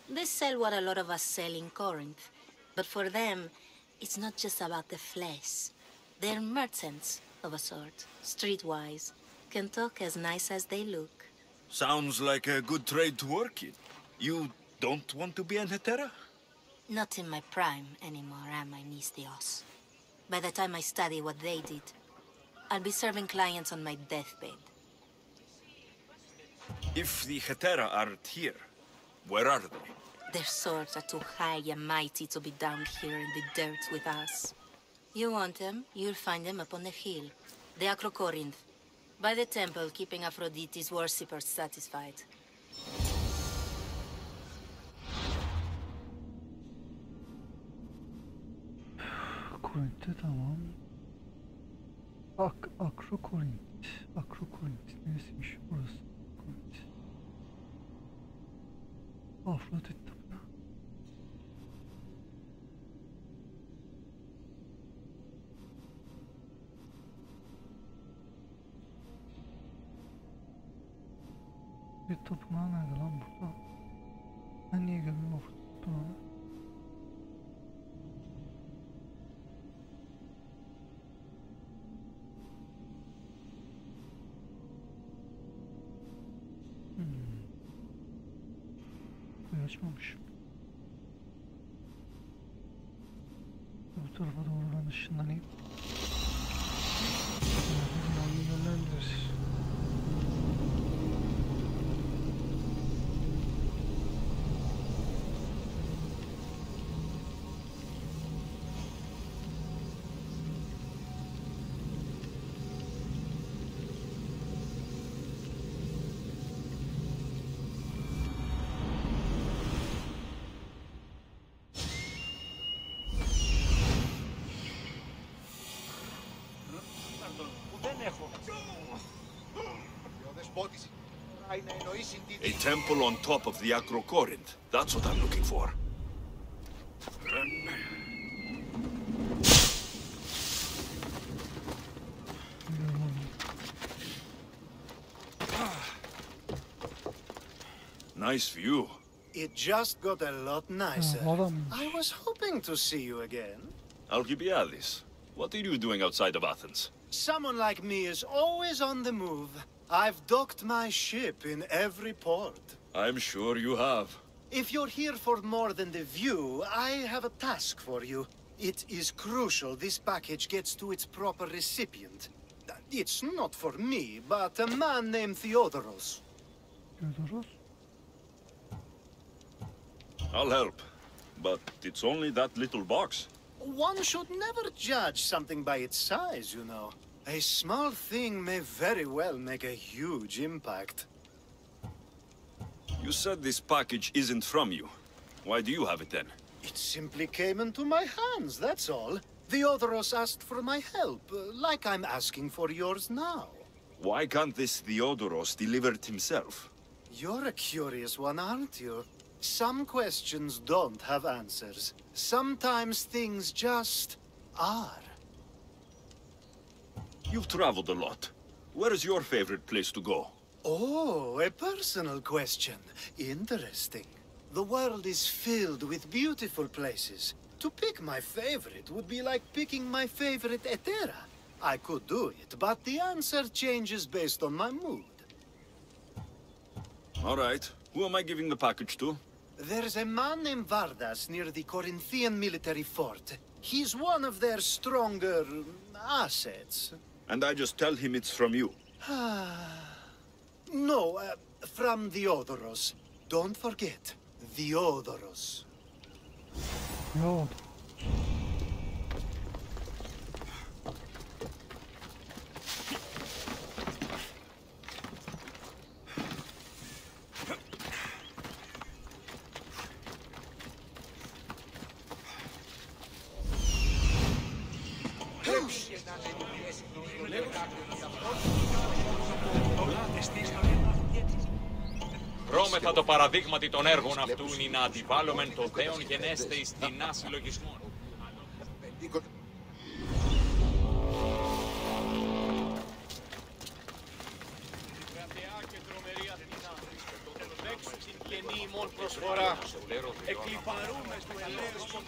They sell what a lot of us sell in Corinth. But for them, it's not just about the flesh. They're merchants of a sort, streetwise. Can talk as nice as they look. Sounds like a good trade to work in. You don't want to be an Hetera? Not in my prime anymore, am I, mis Dios? By the time I study what they did, I'll be serving clients on my deathbed. If the Hetera aren't here, where are they? Their swords are too high and mighty to be down here in the dirt with us. You want them, you'll find them up on the hill. The Acrocorinth. By the temple, keeping Aphrodite's worshippers satisfied. Korint'te tamam. Akrokorint. Akrokorint. Neresiymiş burası? Korint. Afrodit tapınağı. Bir tapınağı nerede lan burada? Ben niye görmüyorum Afrodit tapınağını? Açmamışım. Bu tarafa doğru ben ışınlanayım. Beni yönlendirir. A temple on top of the Acrocorinth. That's what I'm looking for. Nice view. It just got a lot nicer. I was hoping to see you again. Alcibiades, what are you doing outside of Athens? Someone like me is always on the move. I've docked my ship in every port. I'm sure you have. If you're here for more than the view, I have a task for you. It is crucial this package gets to its proper recipient. It's not for me, but a man named Theodoros. Theodoros? I'll help, but it's only that little box. One should never judge something by its size, you know. A small thing may very well make a huge impact. You said this package isn't from you. Why do you have it then? It simply came into my hands, that's all. Theodoros asked for my help, like I'm asking for yours now. Why can't this Theodoros deliver it himself? You're a curious one, aren't you? Some questions don't have answers. Sometimes things just are. You've traveled a lot. Where is your favorite place to go? Oh, a personal question. Interesting. The world is filled with beautiful places. To pick my favorite would be like picking my favorite Etera. I could do it, but the answer changes based on my mood. All right. Who am I giving the package to? There's a man named Vardas near the Corinthian military fort. He's one of their stronger assets. And I just tell him it's from you. No, from Theodoros. Don't forget, Theodoros. Yo. Ρώμεθα το παραδείγματι των έργων αυτούν ή να αντιβάλλομεν το δέον γενέστε εις την ασυλλογισμόν. προσφορά. Εκλιπαρούμε στο ελεύθερο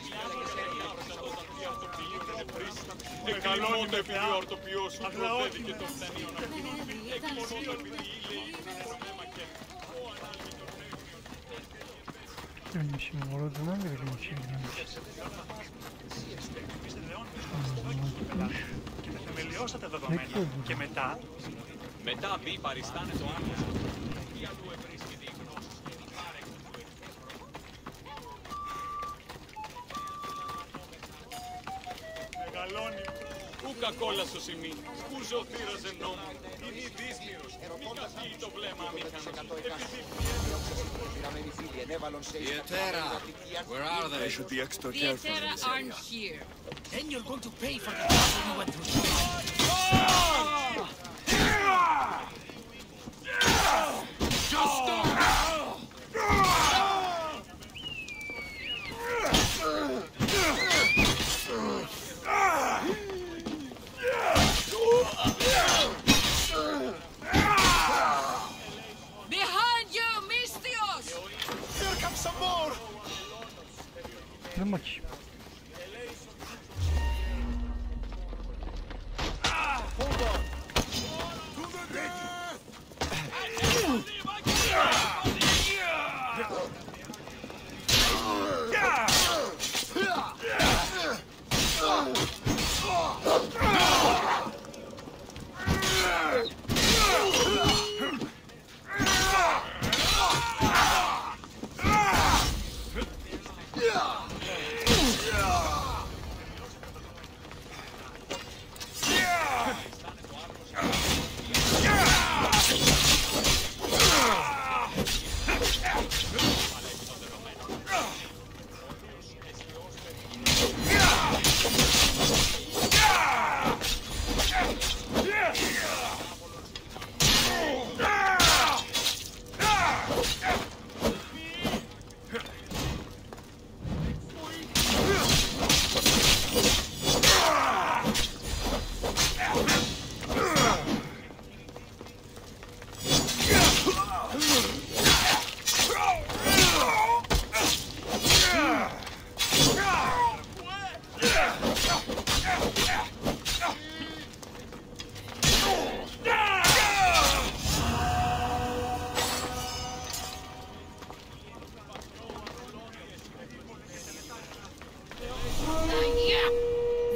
εκαλώνει με φιλιορτοποιό σου προδέδει και των φτανίων αυτών. Εκμονώνω επειδή ήλαι είναι προμέμα και ο ανάλυτος Ölmüşüm oradan beri gelmişim. Και τα θεμελιώσα τα δεδομένα. Και μετά... Μετά μπει παριστάνε το άρθρο. Τι αλλού ευρίσκεται η γνώση και την άρεξη του Μεγαλώνει. Ούκα κόλλας ο σημεί. Σκούζω ο θύρος εν νόμου. Είναι δύσμυρος. Μη καθύει το βλέμμα αμήχανος. The Etera! Where are they? They should be extra The careful in Etera this aren't area. here. Then you're going to pay for the trouble you went through. Just stop! Behind you, Misthios! Here comes some more! Kırın bakayım. Hold on!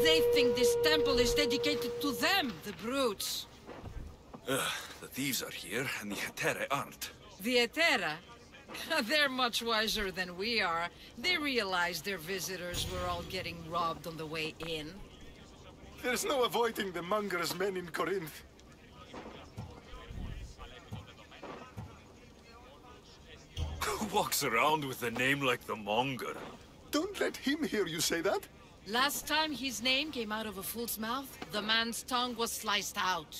They think this temple is dedicated to them, the brutes. The thieves are here, and the Etera aren't. The Etera? They're much wiser than we are. They realized their visitors were all getting robbed on the way in. There's no avoiding the monger's men in Corinth. Who walks around with a name like the Monger? Don't let him hear you say that. Last time his name came out of a fool's mouth, the man's tongue was sliced out.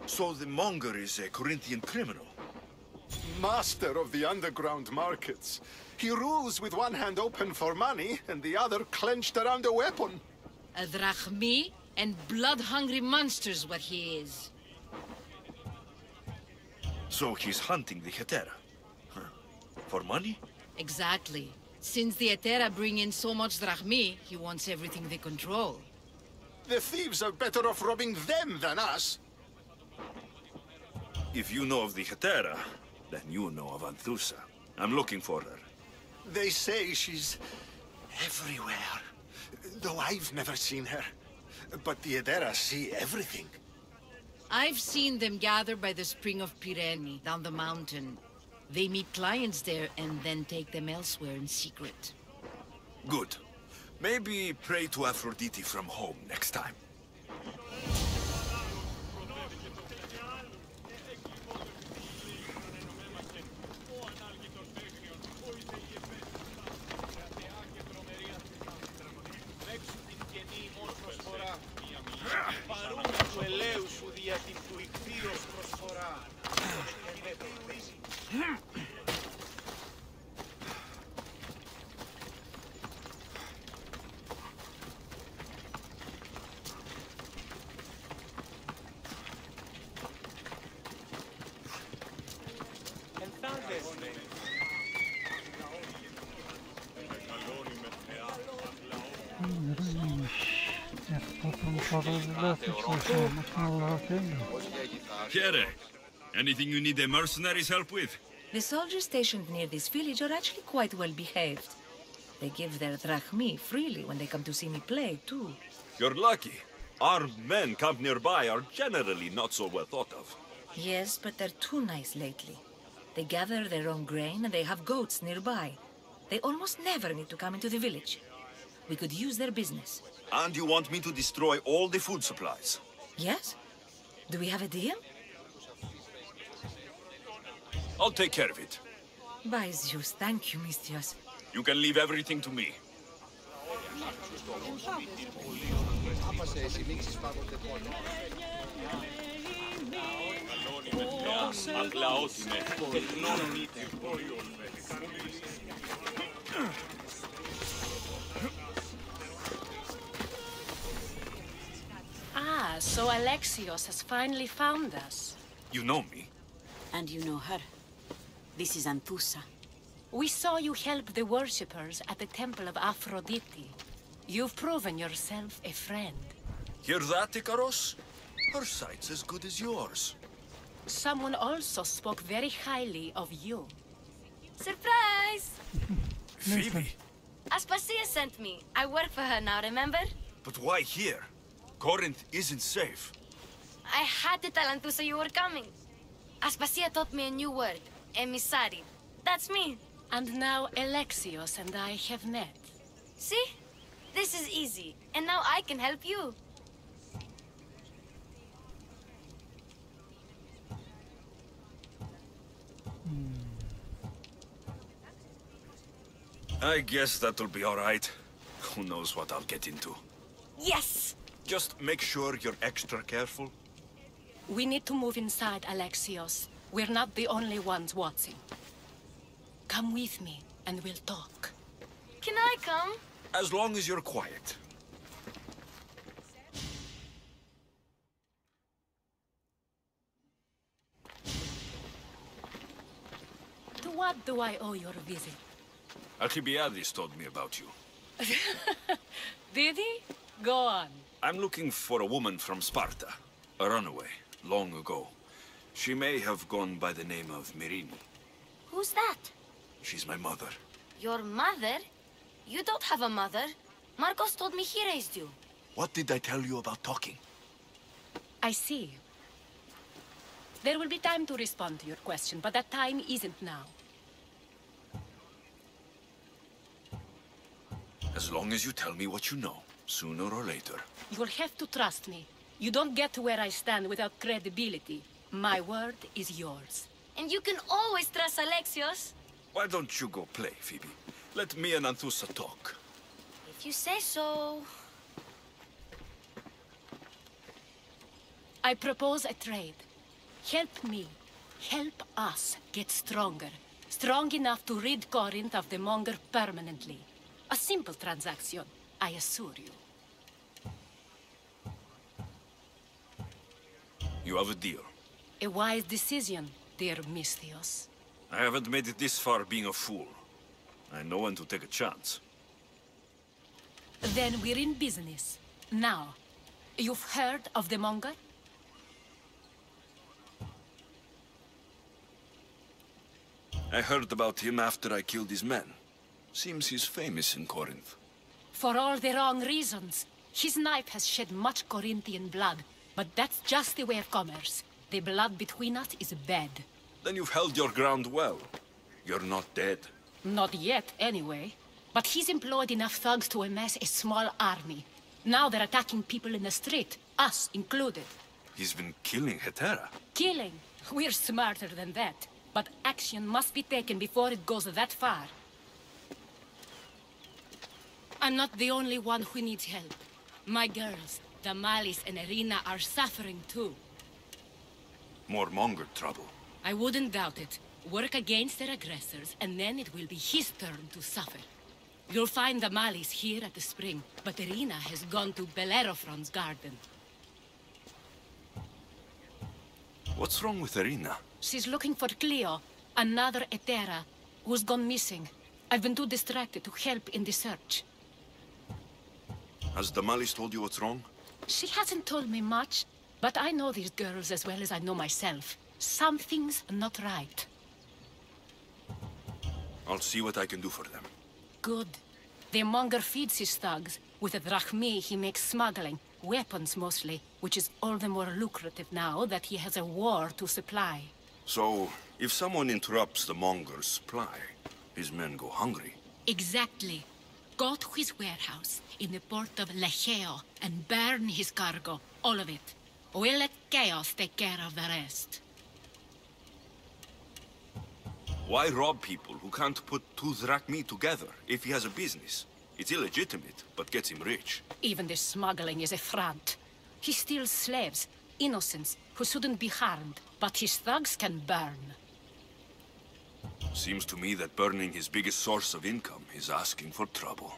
So the monger is a Corinthian criminal. Master of the underground markets. He rules with one hand open for money and the other clenched around a weapon. A drachmi and blood-hungry monster's what he is. So he's hunting the hetera. Huh. For money? Exactly. Since the Etera bring in so much drachmi, he wants everything they control. The thieves are better off robbing them than us. If you know of the hetera, then you know of Anthusa. I'm looking for her. They say she's everywhere, though I've never seen her. But the Edera see everything. I've seen them gather by the spring of Pirene, down the mountain. They meet clients there and then take them elsewhere in secret. Good. Maybe pray to Aphrodite from home next time. Here, anything you need a mercenary's help with? The soldiers stationed near this village are actually quite well behaved. They give their drachmi freely when they come to see me play, too. You're lucky. Armed men camped nearby are generally not so well thought of. Yes, but they're too nice lately. They gather their own grain and they have goats nearby. They almost never need to come into the village. We could use their business. And you want me to destroy all the food supplies? Yes? Do we have a deal? I'll take care of it. By Zeus, thank you, Mistios. You can leave everything to me. Ah, so Alexios has finally found us. You know me. And you know her. This is Anthusa. We saw you help the worshippers at the temple of Aphrodite. You've proven yourself a friend. Hear that, Icaros? Her sight's as good as yours. Someone also spoke very highly of you. Surprise! Phoebe? Aspasia sent me. I work for her now, remember? But why here? Corinth isn't safe. I had to tell Anthusa you were coming. Aspasia taught me a new word. Emissary. That's me. And now Alexios and I have met. See? This is easy. And now I can help you. I guess that'll be all right. Who knows what I'll get into. Yes! Just make sure you're extra careful. We need to move inside, Alexios. We're not the only ones watching. Come with me, and we'll talk. Can I come? As long as you're quiet. To what do I owe your visit? Alcibiades told me about you. Did he? Go on. I'm looking for a woman from Sparta. A runaway, long ago. She may have gone by the name of MYRRİNE. Who's that? She's my mother. Your mother? You don't have a mother. Marcos told me he raised you. What did I tell you about talking? I see. There will be time to respond to your question, but that time isn't now. As long as you tell me what you know, sooner or later. You'll have to trust me. You don't get to where I stand without credibility. My word is yours. And you can always trust Alexios. Why don't you go play, Phoebe? Let me and Anthusa talk. If you say so. I propose a trade. Help me. Help us get stronger. Strong enough to rid Corinth of the monger permanently. A simple transaction, I assure you. You have a deal. A wise decision, dear Misthios. I haven't made it this far being a fool. I know when to take a chance. Then we're in business. Now, you've heard of the monger? I heard about him after I killed his men. Seems he's famous in Corinth. For all the wrong reasons. His knife has shed much Corinthian blood, but that's just the way of commerce. The blood between us is bad. Then you've held your ground well. You're not dead. Not yet, anyway. But he's employed enough thugs to amass a small army. Now they're attacking people in the street, us included. He's been killing Hetera. Killing? We're smarter than that. But action must be taken before it goes that far. I'm not the only one who needs help. My girls, Damalis and Irina, are suffering too. More monger trouble. I wouldn't doubt it. Work against their aggressors, and then it will be his turn to suffer. You'll find Damalis here at the spring, but Irina has gone to Bellerophon's garden. What's wrong with Irina? She's looking for Cleo, another Hetera, who's gone missing. I've been too distracted to help in the search. Has Damalis told you what's wrong? She hasn't told me much, but I know these girls as well as I know myself. Something's not right. I'll see what I can do for them. Good. The monger feeds his thugs. With the drachmi, he makes smuggling. Weapons, mostly, which is all the more lucrative now that he has a war to supply. So, if someone interrupts the monger's supply, his men go hungry. Exactly. Go to his warehouse in the port of Lecheo and burn his cargo, all of it. We'll let chaos take care of the rest. Why rob people who can't put two drachmi together if he has a business? It's illegitimate, but gets him rich. Even the smuggling is a front. He steals slaves, innocents, who shouldn't be harmed, but his thugs can burn. Seems to me that burning his biggest source of income is asking for trouble.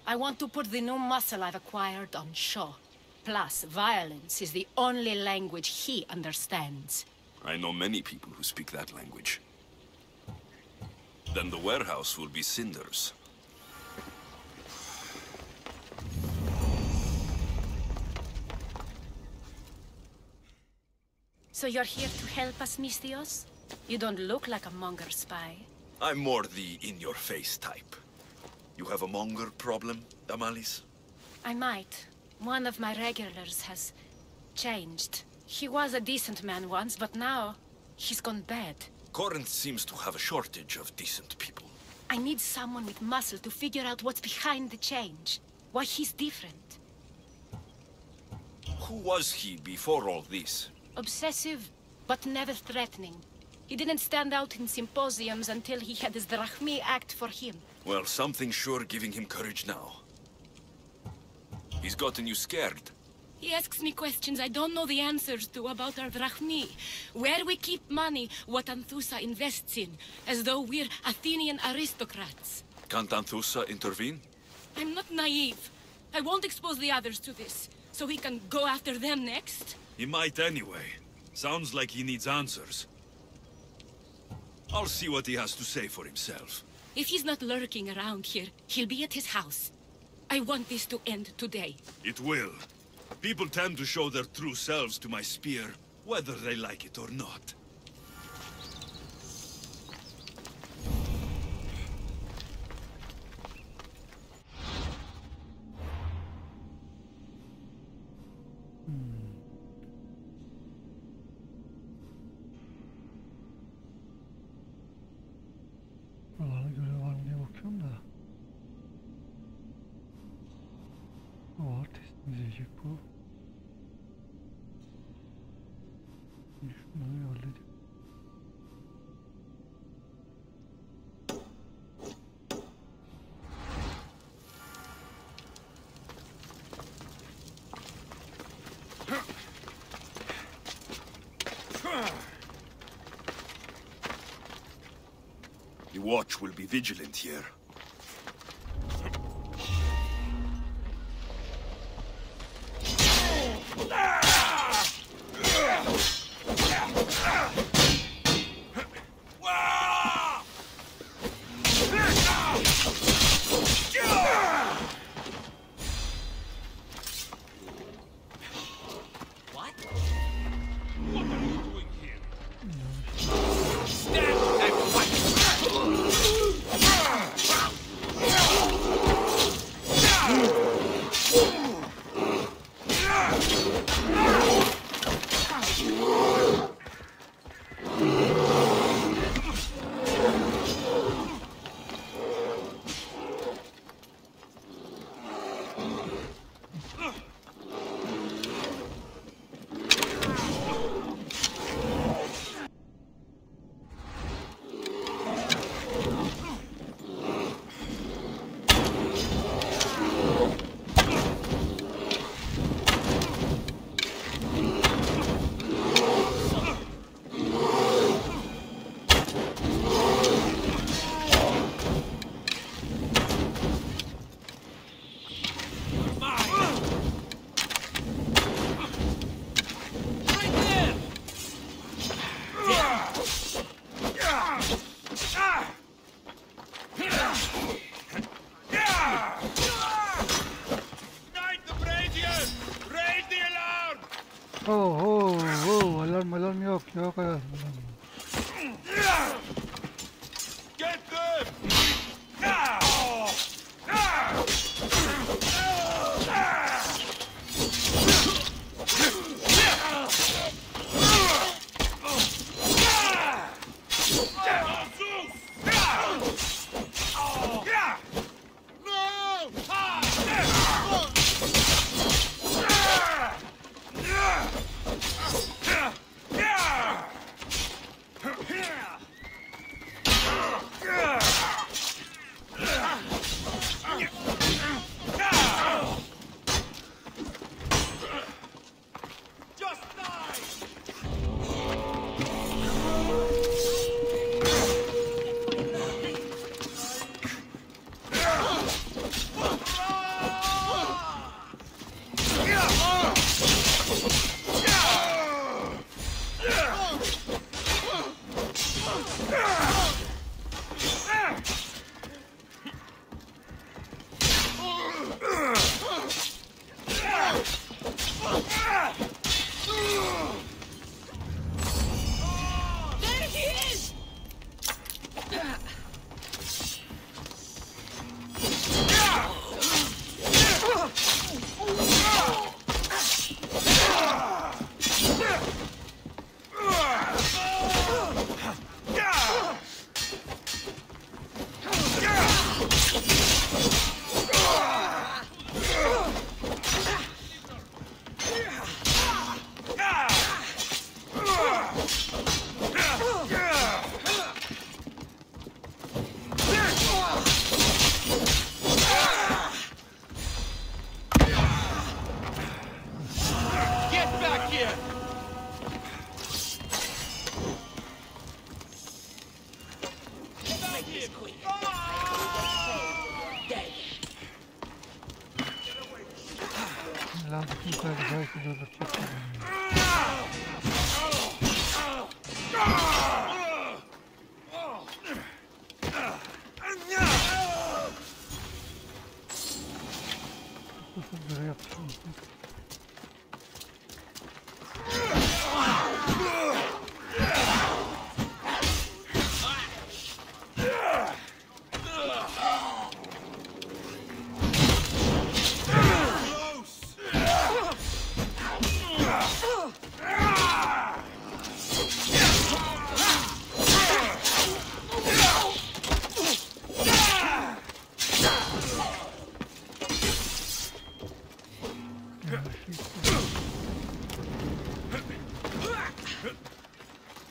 I want to put the new muscle I've acquired on show. Plus, violence is the only language he understands. I know many people who speak that language. Then the warehouse will be cinders. So you're here to help us, Misthios? You don't look like a monger spy. I'm more the in-your-face type. You have a monger problem, Damalis? I might. One of my regulars has changed. He was a decent man once, but now he's gone bad. Corinth seems to have a shortage of decent people. I need someone with muscle to figure out what's behind the change. Why he's different. Who was he before all this? Obsessive, but never threatening. He didn't stand out in symposiums until he had his drachmi act for him. Well, something's sure giving him courage now. He's gotten you scared. He asks me questions I don't know the answers to about our drachmi. Where we keep money, what Anthusa invests in. As though we're Athenian aristocrats. Can't Anthusa intervene? I'm not naive. I won't expose the others to this. So he can go after them next? He might anyway. Sounds like he needs answers. I'll see what he has to say for himself. If he's not lurking around here, he'll be at his house. I want this to end today. It will. People tend to show their true selves to my spear, whether they like it or not. Buralarda görev var mı diye bakıyorum da. O var, teslim edecek bu. Şimdi şunları halledeyim. watch will be vigilant here. Alarm yok alarm. Get them!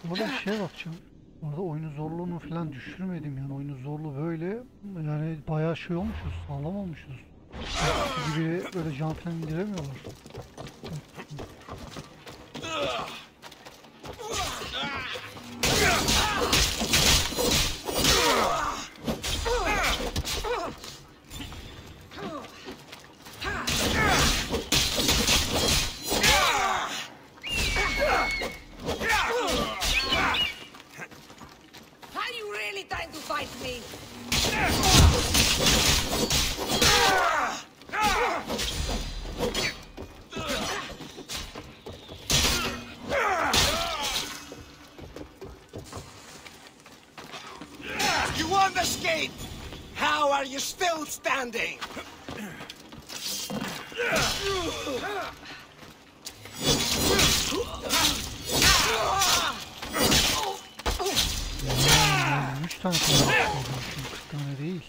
Burada bir şeye bakacağım. Orada oyunun zorluğunu falan düşürmedim yani. Oyunun zorluğu böyle yani bayağı şey olmuşuz, sağlam olmuşuz. Eskisi gibi böyle can falan indiremiyorlar. escape? How are you still standing? Üç tane kullanmışım, 40 tane değil.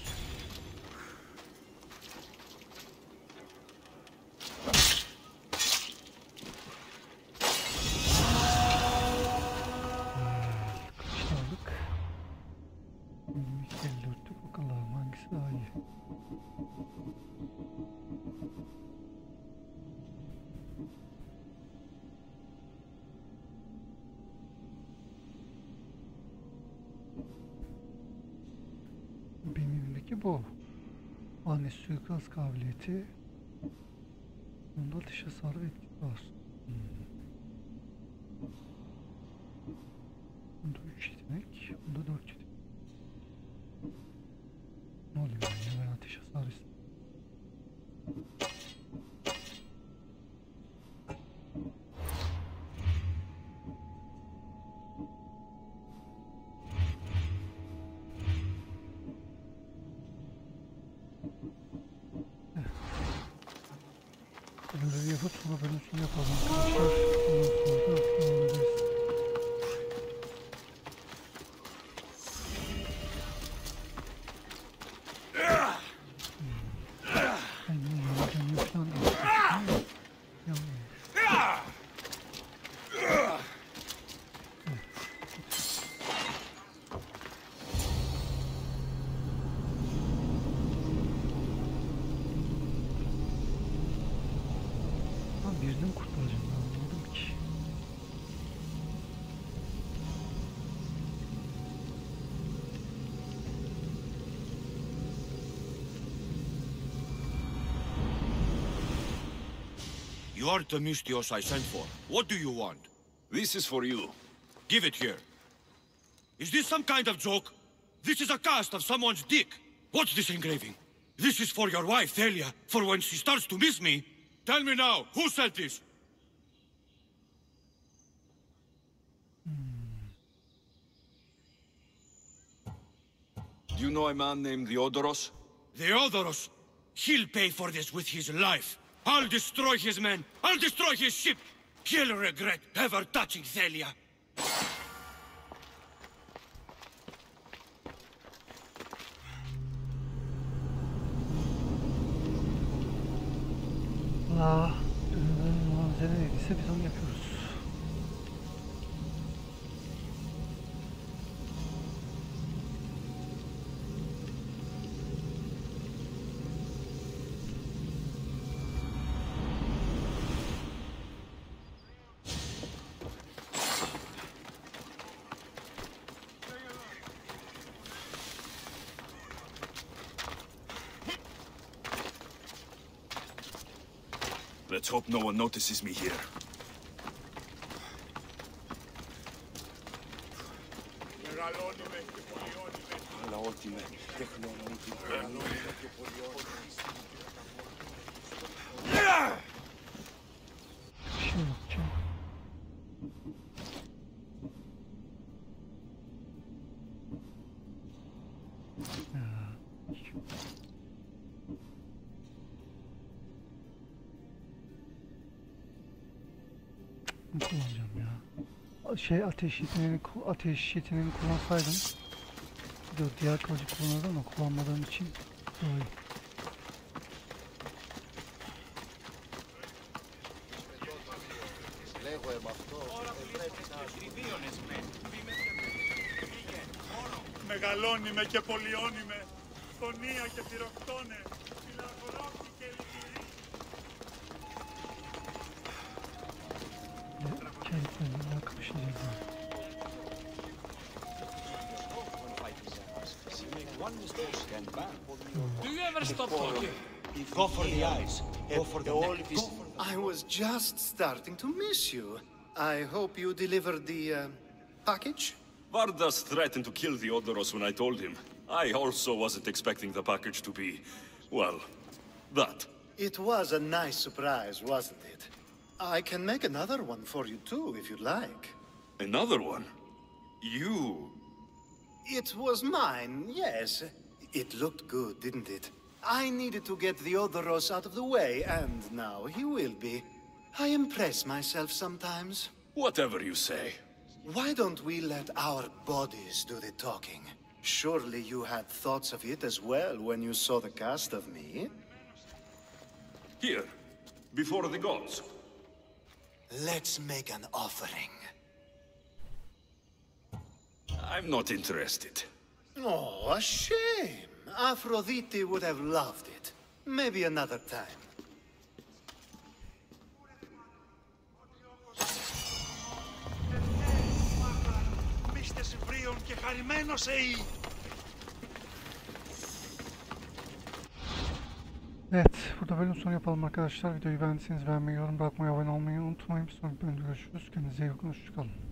Kaç aldık? 54'lük bakalım hangisi daha iyi. Benim elimdeki bu. Ani suikast kabiliyeti. Bunda ateş hasarı ve etkisi var. Bunda 3 yetenek, bunda 4 yetenek. Ne oluyor ya, ben ateş hasarı istedim. Böyle yapıp sonra bölümsünü yapalım arkadaşlar. Ondan sonra da devam ederiz. Birini kurtaracağım, ben anlamadım ki. You are the Mystios I sent for. What do you want? This is for you. Give it here. Is this some kind of joke? This is a cast of someone's dick. What's this engraving? This is for your wife, Thalia, for when she starts to miss me. Tell me now, who said this? Do you know a man named Theodoros? Theodoros? He'll pay for this with his life. I'll destroy his men. I'll destroy his ship. He'll regret ever touching Thalia. Malzeme neydiyse biz onu yapıyoruz. Let's hope no one notices me here. Kullanacağım ya. Ateş yeteneğini kullansaydım diğer kılıcı kullanırdım ama kullanmadığım için dolayı. Μεγαλώνει με και πολιώνει με, φωνία και πυροκτώνε, φυλαγρόκτη και λυπηρή. Do you ever stop talking? Go for the eyes. Go for the neck. Go. I was just starting to miss you. I hope you delivered the package? Vardas threatened to kill Theodoros when I told him. I also wasn't expecting the package to be, well, that. It was a nice surprise, wasn't it? I can make another one for you too, if you'd like. Another one? You? It was mine, yes. It looked good, didn't it? I needed to get Theodoros out of the way, and now he will be. I impress myself sometimes. Whatever you say. Why don't we let our bodies do the talking? Surely you had thoughts of it as well when you saw the cast of me? Here, before the gods. Let's make an offering. I'm not interested. Oh, a shame. Aphrodite would have loved it. Maybe another time. Evet, burada bölüm sonu yapalım arkadaşlar. Videoyu beğendiyseniz beğenmeyi, yorum bırakmayı, abone olmayı unutmayın. Sonraki bölümde görüşürüz. Kendinize iyi bakın, hoşçakalın.